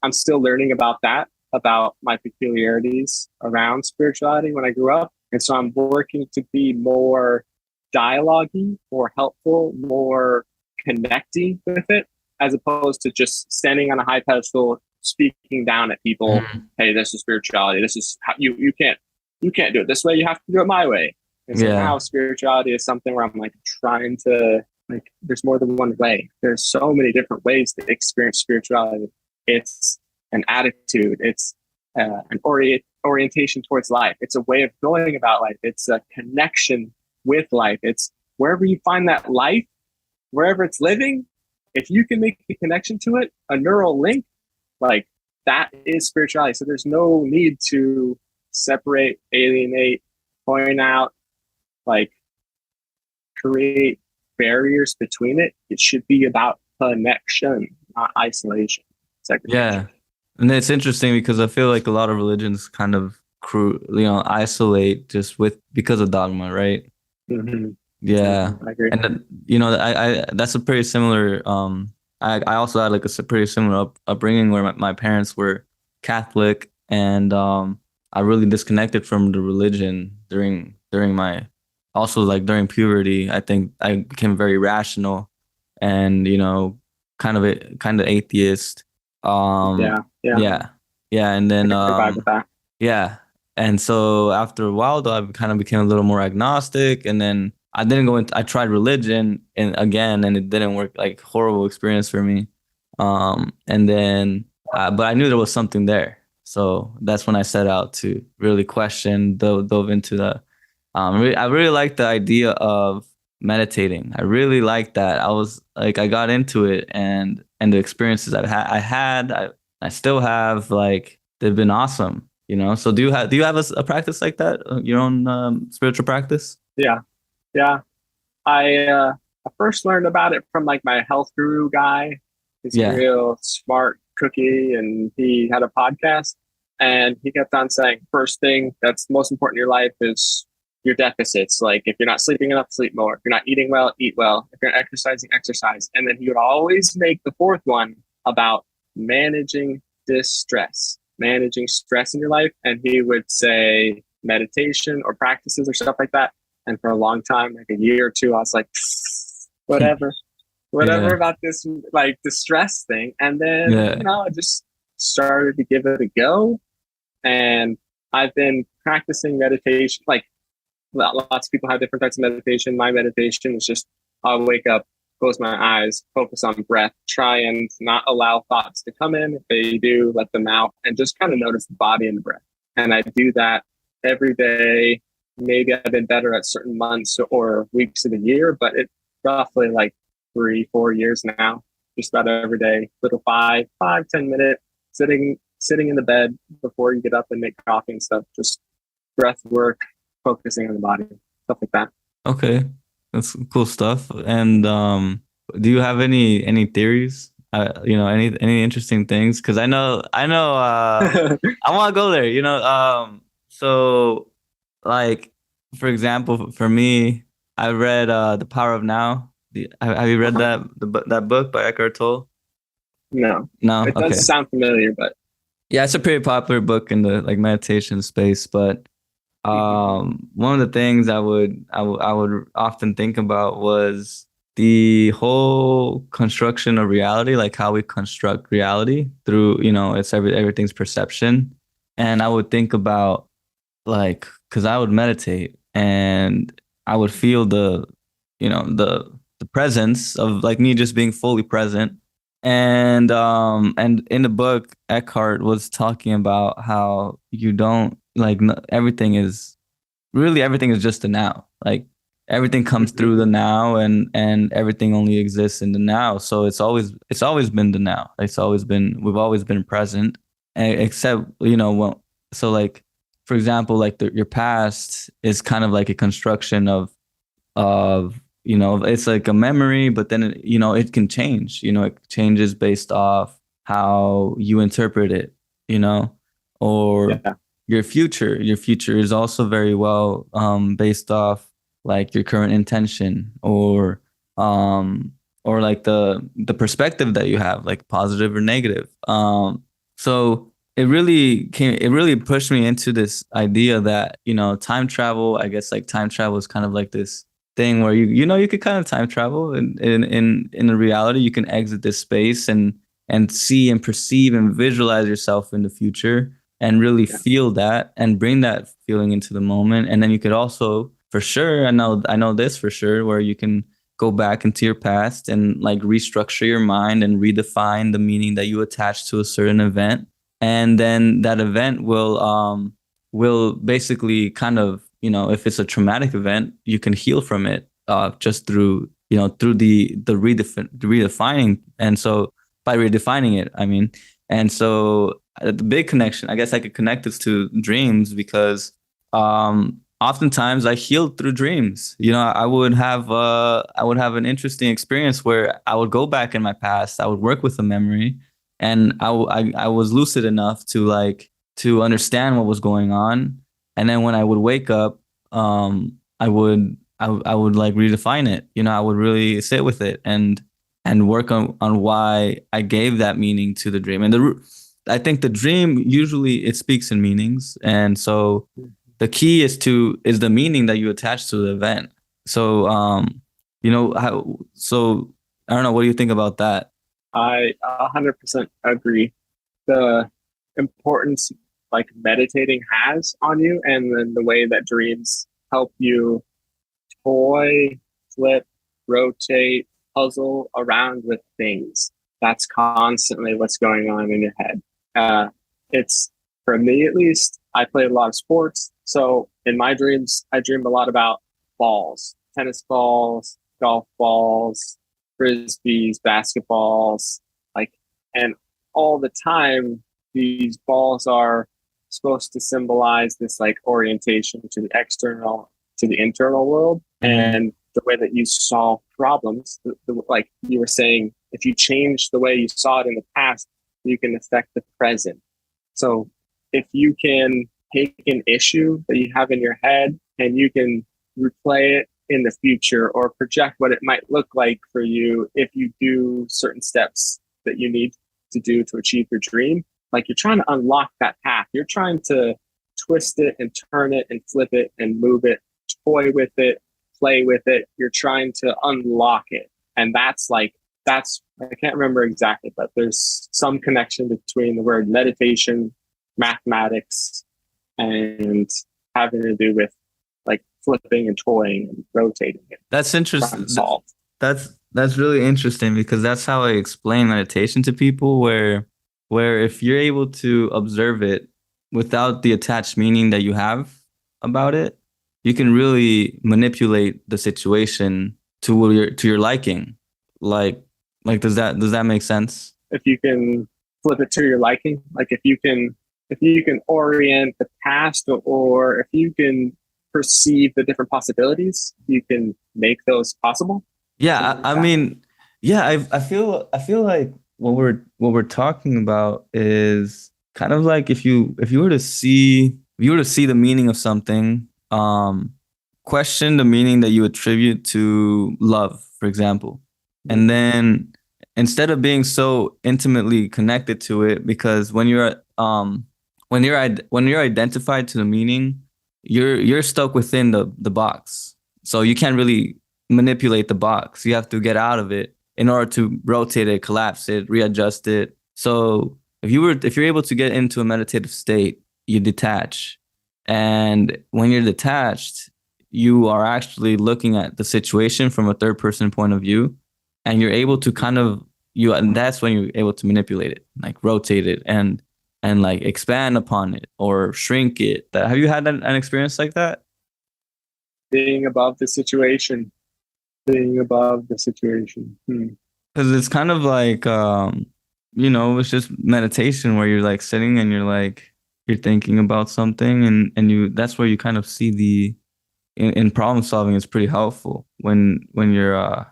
Speaker 1: I'm still learning about that, about my peculiarities around spirituality when I grew up. And so I'm working to be more dialogue-y, more helpful, more connecting with it, as opposed to just standing on a high pedestal, speaking down at people. Hey, this is spirituality. This is how you can't do it this way. You have to do it my way. And so now spirituality is something where I'm like trying to like, there's more than one way. There's so many different ways to experience spirituality. It's an attitude. It's an orientation towards life. It's a way of going about life. It's a connection with life. It's wherever you find that life, wherever it's living, if you can make a connection to it, a neural link, like that is spirituality. So there's no need to separate, alienate, point out, like create barriers between it. It should be about connection, not isolation.
Speaker 2: Yeah. And it's interesting because I feel like a lot of religions kind of isolate just because of dogma, right? Yeah.
Speaker 1: I agree.
Speaker 2: And then, I that's a pretty similar I also had like a pretty similar upbringing where my parents were Catholic, and I really disconnected from the religion during my, also like during puberty. I think I became very rational and kind of atheist. And then and so after a while though, I kind of became a little more agnostic, and then I tried religion and it didn't work. Like horrible experience for me. And then but I knew there was something there, so that's when I set out to really question, dove into the I really like the idea of meditating. I really like that. I got into it, and the experiences I still have, like, they've been awesome, So do you have a practice like that? Your own spiritual practice?
Speaker 1: Yeah. I first learned about it from like my health guru guy. He's a real smart cookie, and he had a podcast, and he kept on saying, first thing that's most important in your life is your deficits. Like if you're not sleeping enough, sleep more. If you're not eating well, eat well. If you're exercising, exercise. And then he would always make the fourth one about managing stress in your life. And he would say meditation or practices or stuff like that. And for a long time, like a year or two, I was like, whatever about this, like the stress thing. And then, I just started to give it a go. And I've been practicing meditation. Like lots of people have different types of meditation. My meditation is just, I'll wake up, close my eyes, focus on breath, try and not allow thoughts to come in. If they do, let them out, and just kind of notice the body and the breath. And I do that every day. Maybe I've been better at certain months or weeks of the year, but it's roughly like 3-4 years now, just about every day, little 5-10 minute sitting in the bed before you get up and make coffee and stuff, just breath work, focusing on the body, stuff like that.
Speaker 2: Okay. That's cool stuff. And do you have any theories? Any interesting things? Because I know I want to go there. So like, for example, for me, I read The Power of Now. Have you read
Speaker 1: Uh-huh.
Speaker 2: that book by Eckhart Tolle?
Speaker 1: No,
Speaker 2: No?
Speaker 1: it does
Speaker 2: Okay.
Speaker 1: sound familiar, but
Speaker 2: Yeah, it's a pretty popular book in the like meditation space, but
Speaker 1: mhm.
Speaker 2: one of the things I would often think about was the whole construction of reality, like how we construct reality through, it's everything's perception. And I would think about like, because I would meditate and I would feel the presence of like me just being fully present. And in the book, Eckhart was talking about how you don't like everything is just the now. Like everything comes
Speaker 1: Mhm.
Speaker 2: through the now, and everything only exists in the now. So it's always been the now. We've always been present, except well, so like for example, like your past is kind of like a construction of it's like a memory, but then it can change. It changes based off how you interpret it. You know, or
Speaker 1: Yeah,
Speaker 2: your future is also very well based off like your current intention um or like the perspective that you have, like positive or negative. So it really pushed me into this idea that time travel, I guess, like time travel is kind of like this thing where you could kind of time travel in the reality. You can exit this space and see and perceive and visualize yourself in the future and really
Speaker 1: yeah,
Speaker 2: feel that and bring that feeling into the moment. And then you could also, for sure, I know this for sure, where you can go back into your past and like restructure your mind and redefine the meaning that you attach to a certain event. And then that event will basically kind of, if it's a traumatic event, you can heal from it just through, through the redefining. And so by redefining it, I mean, and so the big connection, I guess I could connect this to dreams because oftentimes I healed through dreams. I would have an interesting experience where I would go back in my past, I would work with a memory, and I was lucid enough to like to understand what was going on. And then when I would wake up, I would like redefine it. I would really sit with it and work on why I gave that meaning to the dream. And I think the dream usually it speaks in meanings, and so the key is the meaning that you attach to the event. So how so I don't know. What do you think about that?
Speaker 1: I 100% agree. The importance like meditating has on you, and then the way that dreams help you toy, flip, rotate, puzzle around with things. That's constantly what's going on in your head. It's for me at least. I play a lot of sports, so in my dreams, I dream a lot about balls, tennis balls, golf balls, frisbees, basketballs, like, and all the time these balls are supposed to symbolize this like orientation to the external, to the internal world,
Speaker 2: Mm-hmm.
Speaker 1: and the way that you solve problems. Like you were saying, if you change the way you saw it in the past, you can affect the present. So if you can take an issue that you have in your head and you can replay it in the future or project what it might look like for you if you do certain steps that you need to do to achieve your dream, like you're trying to unlock that path. You're trying to twist it and turn it and flip it and move it, toy with it, play with it. You're trying to unlock it. And that's, I can't remember exactly, but there's some connection between the word meditation, mathematics, and having to do with like flipping and toying and rotating it,
Speaker 2: That's
Speaker 1: trying to
Speaker 2: interesting.
Speaker 1: solve.
Speaker 2: That's really interesting because that's how I explain meditation to people, where if you're able to observe it without the attached meaning that you have about it, you can really manipulate the situation to your liking. Like like does that make sense?
Speaker 1: If you can flip it to your liking, like if you can orient the past, or if you can perceive the different possibilities, you can make those possible.
Speaker 2: Yeah,
Speaker 1: Something like
Speaker 2: I
Speaker 1: that.
Speaker 2: mean, yeah, I feel like what we're talking about is kind of like if you were to see the meaning of something question the meaning that you attribute to love, for example. And then instead of being so intimately connected to it, because when you're identified to the meaning, you're stuck within the box. So you can't really manipulate the box. You have to get out of it in order to rotate it, collapse it, readjust it. So if you're able to get into a meditative state, you detach. And when you're detached, you are actually looking at the situation from a third person point of view, and you're able to and that's when you're able to manipulate it, like rotate it and like expand upon it or shrink it. Have you had an experience like that?
Speaker 1: Being above the situation. Being above the situation.
Speaker 2: Because it's kind of like it's just meditation where you're like sitting and you're thinking about something, and that's where you kind of see in problem solving. It's pretty helpful when you're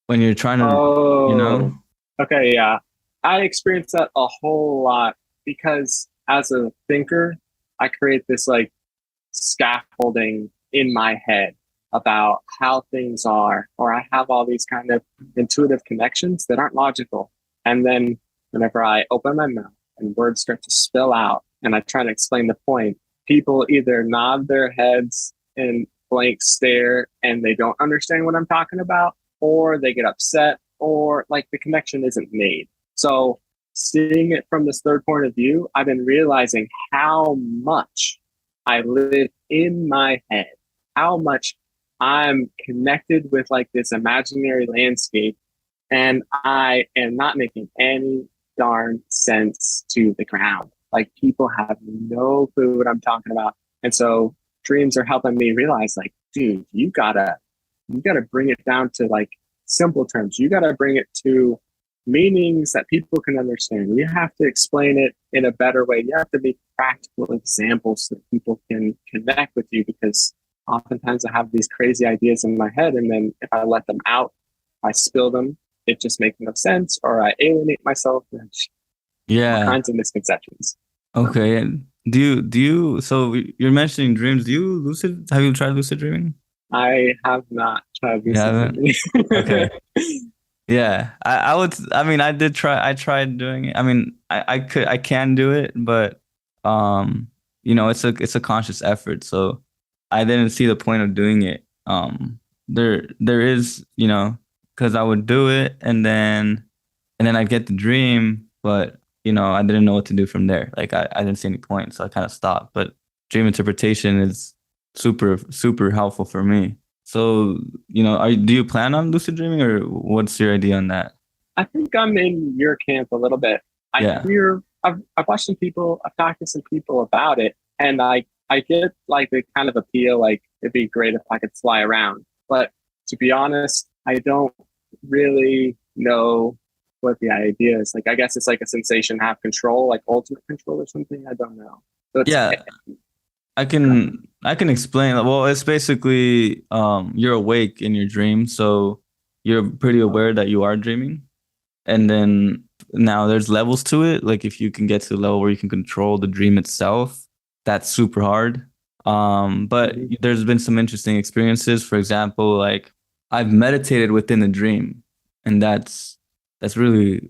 Speaker 2: trying to.
Speaker 1: Okay, yeah. I experience that a whole lot because as a thinker, I create this like scaffolding in my head about how things are, or I have all these kind of intuitive connections that aren't logical. And then whenever I open my mouth and words start to spill out and I try to explain the point, people either nod their heads and blank stare and they don't understand what I'm talking about, or they get upset, or like the connection isn't made. So seeing it from this third point of view, I've been realizing how much I live in my head, how much I'm connected with like this imaginary landscape, and I am not making any darn sense to the ground. Like people have no clue what I'm talking about. And so dreams are helping me realize like, dude, you gotta bring it down to like simple terms. You gotta bring it to meanings that people can understand. You have to explain it in a better way. You have to make practical examples so that people can connect with you, because oftentimes I have these crazy ideas in my head, and then if I let them out, I spill them, it just makes no sense, or I alienate myself. All kinds of misconceptions.
Speaker 2: Okay. And do you so you're mentioning dreams. Have you tried lucid dreaming?
Speaker 1: I have not tried lucid dreaming.
Speaker 2: Okay. Yeah, I tried doing it. I mean, I can do it, but it's a conscious effort. So I didn't see the point of doing it. There is, because I would do it and then I'd get the dream, but I didn't know what to do from there. Like I didn't see any point, so I kind of stopped. But dream interpretation is super, super helpful for me. So, do you plan on lucid dreaming, or what's your idea on that?
Speaker 1: I think I'm in your camp a little bit. I've watched some people, I've talked to some people about it, and I get like the kind of appeal, like it'd be great if I could fly around. But to be honest, I don't really know what the idea is. Like, I guess it's like a sensation, have control, like ultimate control or something. I don't know. So
Speaker 2: I can explain. Well, it's basically you're awake in your dream, so you're pretty aware that you are dreaming. And then now there's levels to it. Like if you can get to the level where you can control the dream itself, that's super hard. But there's been some interesting experiences. For example, like I've meditated within a dream, and that's really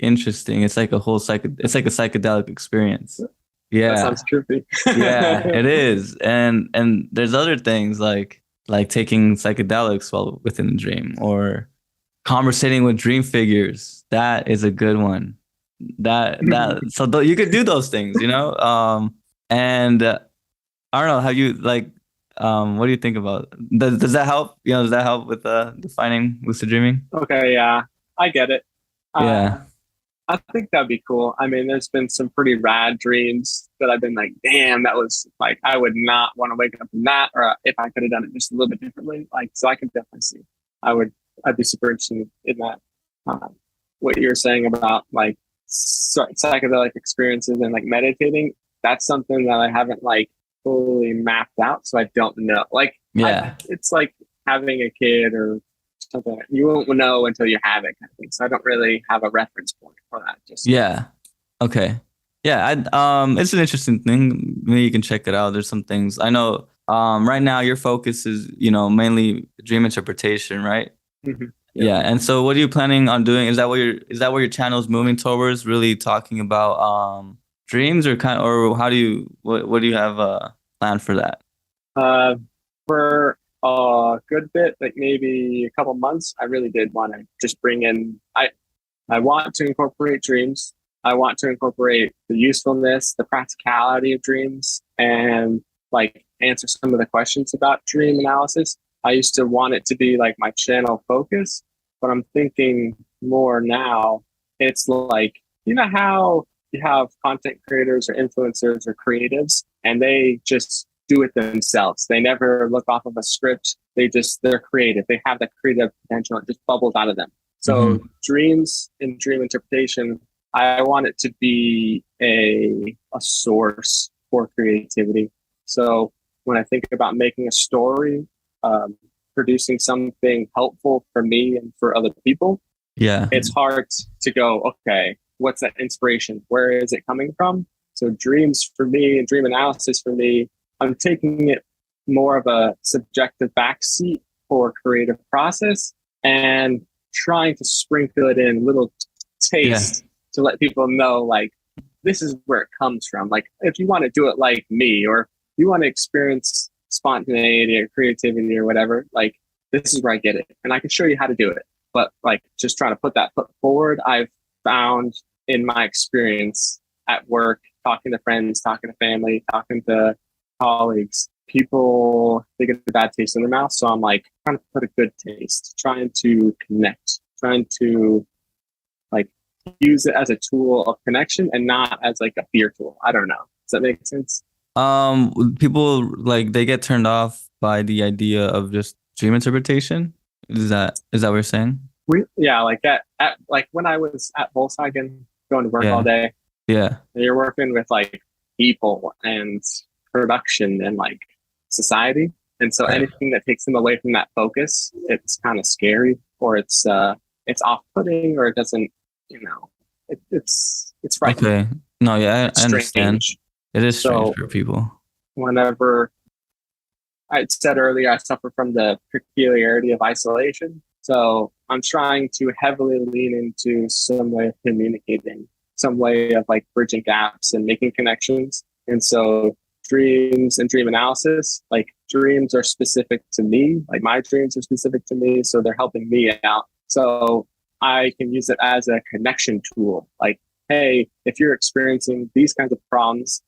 Speaker 2: interesting. It's like a psychedelic experience. Yeah.
Speaker 1: That sounds trippy.
Speaker 2: Yeah, it is. And there's other things like taking psychedelics while within the dream, or conversating with dream figures. That is a good one. You could do those things, and I don't know, have you what do you think about, does that help? Does that help with defining lucid dreaming?
Speaker 1: Okay, yeah, I get it.
Speaker 2: Yeah.
Speaker 1: I think that'd be cool. I mean, there's been some pretty rad dreams that I've been like, damn, that was like, I would not want to wake up from that, or if I could have done it just a little bit differently. Like, so I could definitely see. I'd be super interested in that. What you're saying about like psychedelic experiences and like meditating, that's something that I haven't like fully mapped out. So I don't know. Like, it's like having a kid or something. You won't know until you have it, kind of thing. So I don't really have a reference point for that. Okay.
Speaker 2: Yeah, it's an interesting thing. Maybe you can check it out. There's some things I know. right now your focus is, mainly dream interpretation, right?
Speaker 1: Mhm.
Speaker 2: Yeah. And so what are you planning on doing? Is that what your channel is moving towards, really talking about dreams, or what do you have planned for that?
Speaker 1: Uh, for a good bit, like maybe a couple months, I really did want to just bring in. I want to incorporate dreams. I want to incorporate the usefulness, the practicality of dreams, and like answer some of the questions about dream analysis. I used to want it to be like my channel focus, but I'm thinking more now. It's like, you know how you have content creators or influencers or creatives, and they just do it themselves. They never look off of a script. They're creative. They have that creative potential. It just bubbles out of them. So dreams and dream interpretation, I want it to be a source for creativity. So when I think about making a story, producing something helpful for me and for other people,
Speaker 2: Yeah.
Speaker 1: it's hard to go, okay, what's that inspiration? Where is it coming from? So dreams for me and dream analysis for me, I'm taking it more of a subjective backseat for creative process and trying to sprinkle it in little taste to let people know, like, this is where it comes from. Like, if you want to do it like me, or you want to experience spontaneity or creativity or whatever, like, this is where I get it. And I can show you how to do it. But like, just trying to put that foot forward, I've found in my experience at work, talking to friends, talking to family, talking to colleagues, people, they get a bad taste in their mouth. So I'm like trying to put a good taste, trying to connect, trying to like use it as a tool of connection and not as like a fear tool. I don't know. Does that make sense?
Speaker 2: People, like, they get turned off by the idea of just dream interpretation. Is that what you're saying?
Speaker 1: Yeah, like at like when I was at Volkswagen going to work all day.
Speaker 2: Yeah.
Speaker 1: You're working with like people and production and like society. And so anything that takes them away from that focus, it's kind of scary, or it's off-putting, or it doesn't, it's frightening.
Speaker 2: Okay. No, yeah, I understand.
Speaker 1: Strange.
Speaker 2: It is strange
Speaker 1: So
Speaker 2: for people.
Speaker 1: whenever I said earlier, I suffer from the peculiarity of isolation. So I'm trying to heavily lean into some way of communicating, some way of like bridging gaps and making connections. And so dreams and dream analysis, like dreams are specific to me, like my dreams are specific to me. So they're helping me out. So I can use it as a connection tool. Like, hey, if you're experiencing these kinds of problems,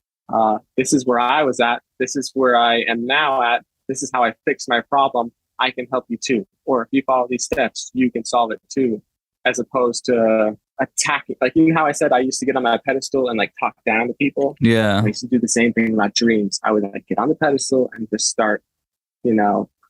Speaker 1: this is where I was at. This is where I am now at. This is how I fixed my problem. I can help you too. Or if you follow these steps, you can solve it too, as opposed to attacking. Like, you know how I said I used to get on my pedestal and like talk down to people?
Speaker 2: Yeah.
Speaker 1: I used to do the same thing about dreams. I would like get on the pedestal and just start,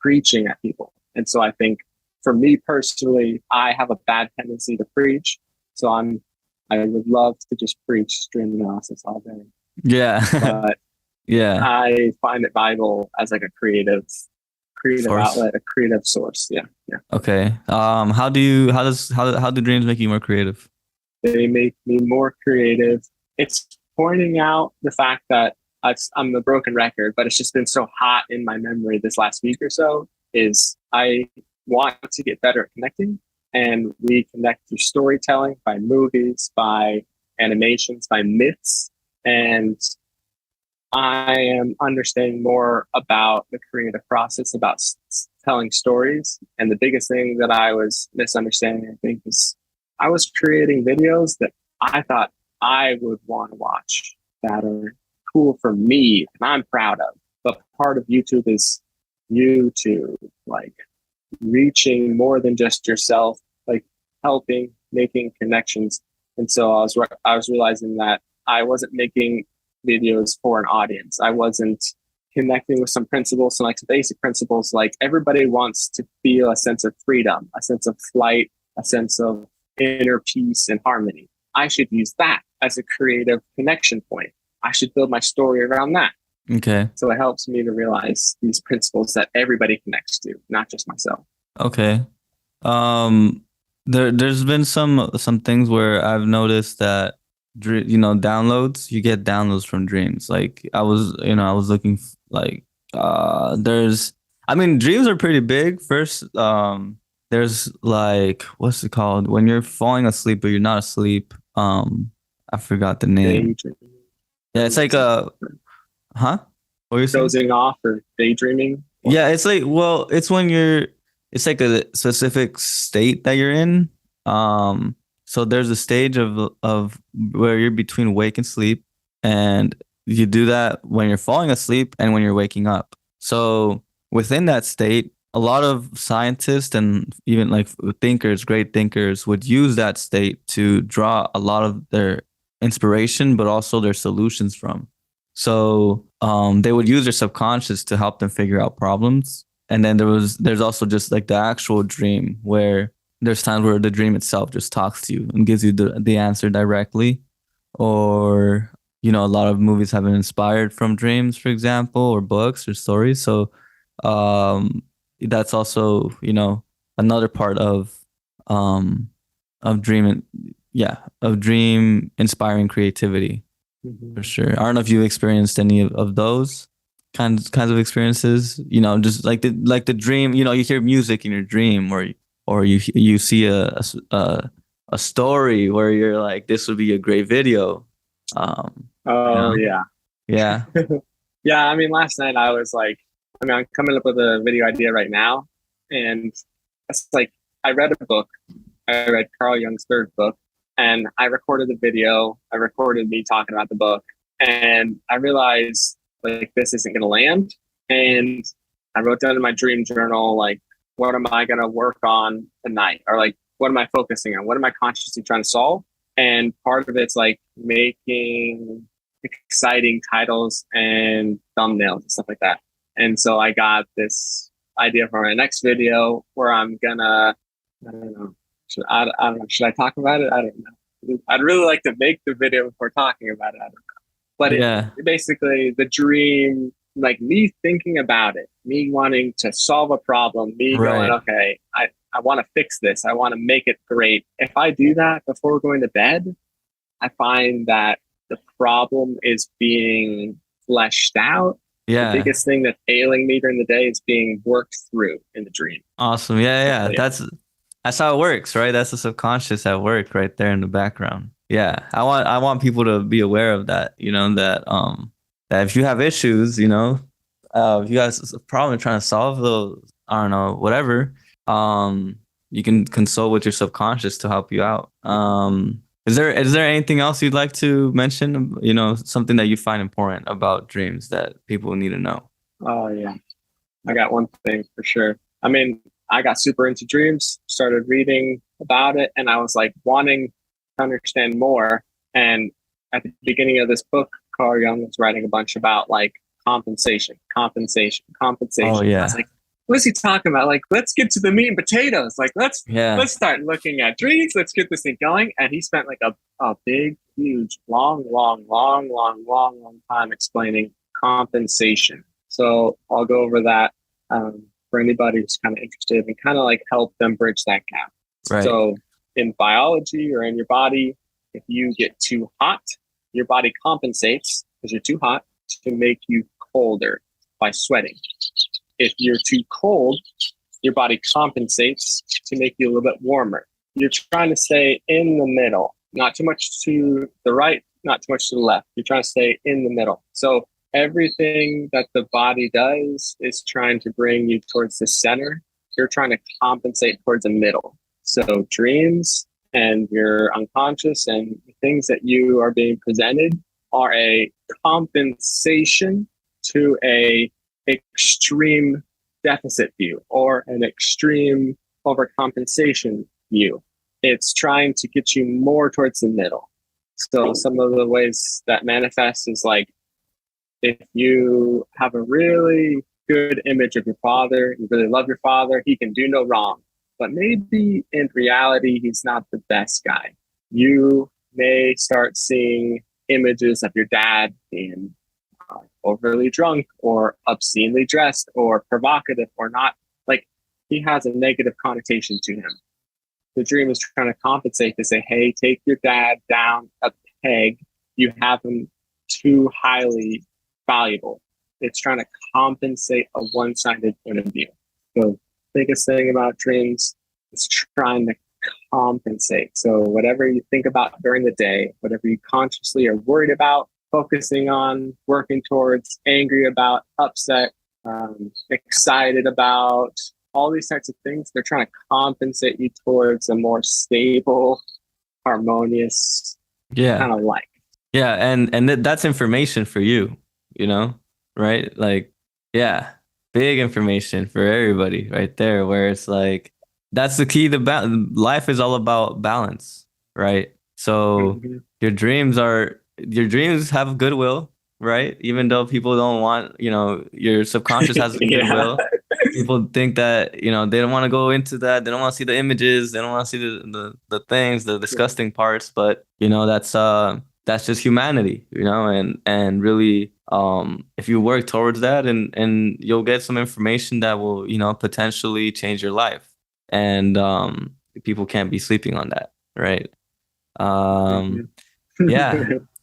Speaker 1: preaching at people. And so I think for me personally, I have a bad tendency to preach. So I would love to just preach dream analysis all day.
Speaker 2: Yeah.
Speaker 1: But
Speaker 2: yeah.
Speaker 1: I find it vital as like a creative source. Outlet, a creative source. Yeah.
Speaker 2: Okay. How do dreams make you more creative?
Speaker 1: They make me more creative. It's pointing out the fact that I'm a broken record, but it's just been so hot in my memory this last week or so. Is I want to get better at connecting, and we connect through storytelling, by movies, by animations, by myths, and I am understanding more about the creative process, about telling stories. And the biggest thing that I was misunderstanding, I think, is I was creating videos that I thought I would want to watch, that are cool for me and I'm proud of. But part of YouTube is you to like reaching more than just yourself, like helping, making connections. And so I was realizing that I wasn't making videos for an audience. I wasn't connecting with some principles, some like basic principles. Like, everybody wants to feel a sense of freedom, a sense of flight, a sense of inner peace and harmony. I should use that as a creative connection point. I should build my story around that.
Speaker 2: Okay.
Speaker 1: So it helps me to realize these principles that everybody connects to, not just myself.
Speaker 2: Okay. There's been some things where I've noticed that downloads, you get downloads from dreams. Like, I was looking like there's, I mean, dreams are pretty big. First, there's like, what's it called? When you're falling asleep, but you're not asleep. I forgot the name.
Speaker 1: Daydreaming,
Speaker 2: Yeah, it's like huh? What are you saying?
Speaker 1: dozing off, or daydreaming.
Speaker 2: Yeah, it's like, well, it's when you're, it's like a specific state that you're in. So there's a stage of where you're between awake and sleep, and you do that when you're falling asleep and when you're waking up. So within that state, a lot of scientists and even like thinkers, great thinkers, would use that state to draw a lot of their inspiration, but also their solutions from. So they would use their subconscious to help them figure out problems. And then there's also just like the actual dream where there's times where the dream itself just talks to you and gives you the answer directly. Or, you know, a lot of movies have been inspired from dreams, for example, or books or stories. So um, that's also, you know, another part of dream, yeah, of dream inspiring creativity.
Speaker 1: Mhm.
Speaker 2: For sure. I don't know if you experienced any of those kinds of experiences. You know, just like the dream. You know, you hear music in your dream, or you see a story where you're like, this would be a great video. You
Speaker 1: Oh
Speaker 2: know,
Speaker 1: yeah.
Speaker 2: yeah,
Speaker 1: Yeah, I mean, last night I was like, I mean, I'm coming up with a video idea right now, and it's like I read a book. I read Carl Jung's third book, and I recorded the video. I recorded me talking about the book, and I realized like this isn't going to land. And I wrote down in my dream journal like, what am I going to work on tonight, or like, what am I focusing on? What am I consciously trying to solve? And part of it's like making exciting titles and thumbnails and stuff like that. And so I got this idea for my next video where I'm gonna, I don't know, I don't know, should I talk about it? I don't know. I'd really like to make the video before talking about it. I don't know. But
Speaker 2: yeah,
Speaker 1: basically the dream, like me thinking about it, me wanting to solve a problem, me going,
Speaker 2: right,
Speaker 1: okay, I want to fix this. I want to make it great. If I do that before going to bed, I find that the problem is being fleshed out. The
Speaker 2: yeah.
Speaker 1: biggest thing that's ailing me during the day is being worked through in the dream.
Speaker 2: Awesome. Yeah,
Speaker 1: So
Speaker 2: yeah.
Speaker 1: yeah.
Speaker 2: That's how it works, right? That's the subconscious at work right there in the background. Yeah. I want people to be aware of that, you know, that if you have issues, you know, if you guys a problem trying to solve those, I don't know, whatever, you can consult with your subconscious to help you out. Is there anything else you'd like to mention? You know, something that you find important about dreams that people need to know?
Speaker 1: Oh yeah. I got one thing for sure. I mean, I got super into dreams, started reading about it, and I was like wanting to understand more. And at the beginning of this book, Carl Jung was writing a bunch about like compensation, compensation,
Speaker 2: Oh
Speaker 1: compensation. I was
Speaker 2: yeah.
Speaker 1: like, what is he talking about? Like, let's get to the meat and potatoes. Like,
Speaker 2: Yeah.
Speaker 1: let's start looking at dreams. Let's get this thing going. And he spent like a big, huge, long time explaining compensation. So I'll go over that for anybody who's kind of interested and kind of like help them bridge that gap.
Speaker 2: Right.
Speaker 1: So in biology or in your body, if you get too hot, your body compensates because you're too hot to make you colder by sweating. If you're too cold, your body compensates to make you a little bit warmer. You're trying to stay in the middle, not too much to the right, not too much to the left. You're trying to stay in the middle. So everything that the body does is trying to bring you towards the center. You're trying to compensate towards the middle. So dreams and your unconscious and things that you are being presented are a compensation to a extreme deficit view or an extreme overcompensation view. It's trying to get you more towards the middle. So some of the ways that manifests is like if you have a really good image of your father, you really love your father, he can do no wrong. But maybe in reality, he's not the best guy. You may start seeing images of your dad being overly drunk or obscenely dressed or provocative or not. Like he has a negative connotation to him. The dream is trying to compensate to say, hey, take your dad down a peg. You have him too highly valuable. it's trying to compensate a one-sided point of view. So biggest thing about dreams is trying to compensate. So whatever you think about during the day, whatever you consciously are worried about, focusing on, working towards, angry about, upset, excited about, all these types of things, they're trying to compensate you towards a more stable, harmonious kind of life.
Speaker 2: Yeah, and that's information for you, you know, right? Like, yeah, big information for everybody right there, where it's like that's the key to life is all about balance, right? So your dreams have goodwill, right? Even though people don't want, your subconscious has goodwill. People think that, they don't want to go into that. They don't want to see the images. They don't want to see the things, the disgusting parts. But, that's just humanity, and really, if you work towards that and you'll get some information that will, potentially change your life. And people can't be sleeping on that, right?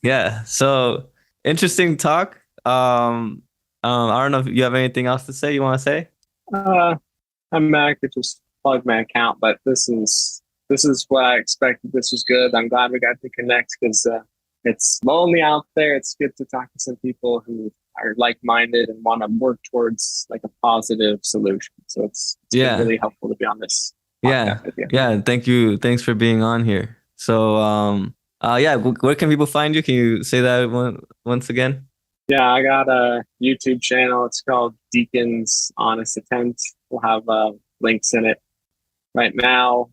Speaker 2: Yeah. So interesting talk. I don't know if you have anything else to say. You want to say?
Speaker 1: I could just plug my account, but this is what I expected. This was good. I'm glad we got to connect because it's lonely out there. It's good to talk to some people who are like-minded and want to work towards like a positive solution. So it's been really helpful to be on this podcast with you.
Speaker 2: Yeah. Thank you. Thanks for being on here. So where can people find you? Can you say that once again?
Speaker 1: Yeah, I got a YouTube channel. It's called Deacon's Honest Attempt. We'll have links in it. Right now,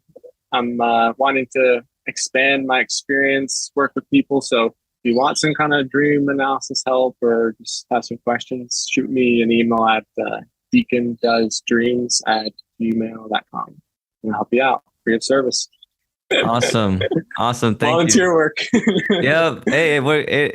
Speaker 1: I'm wanting to expand my experience, work with people. So if you want some kind of dream analysis help or just have some questions, shoot me an email at deacondoesdreams@gmail.com. And I'll help you out. Free of service.
Speaker 2: Awesome. Thank
Speaker 1: Volunteer
Speaker 2: you.
Speaker 1: work.
Speaker 2: Yeah. Hey,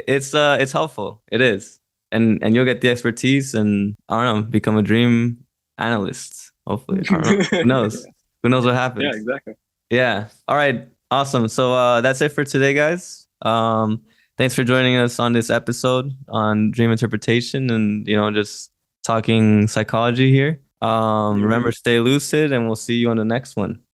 Speaker 2: it's helpful. It is. And you'll get the expertise and I don't know, become a dream analyst. Hopefully. I don't know. Who knows? Who knows what happens?
Speaker 1: Yeah, exactly.
Speaker 2: Yeah. All right. Awesome. So that's it for today, guys. Thanks for joining us on this episode on dream interpretation and just talking psychology here. Remember, stay lucid and we'll see you on the next one.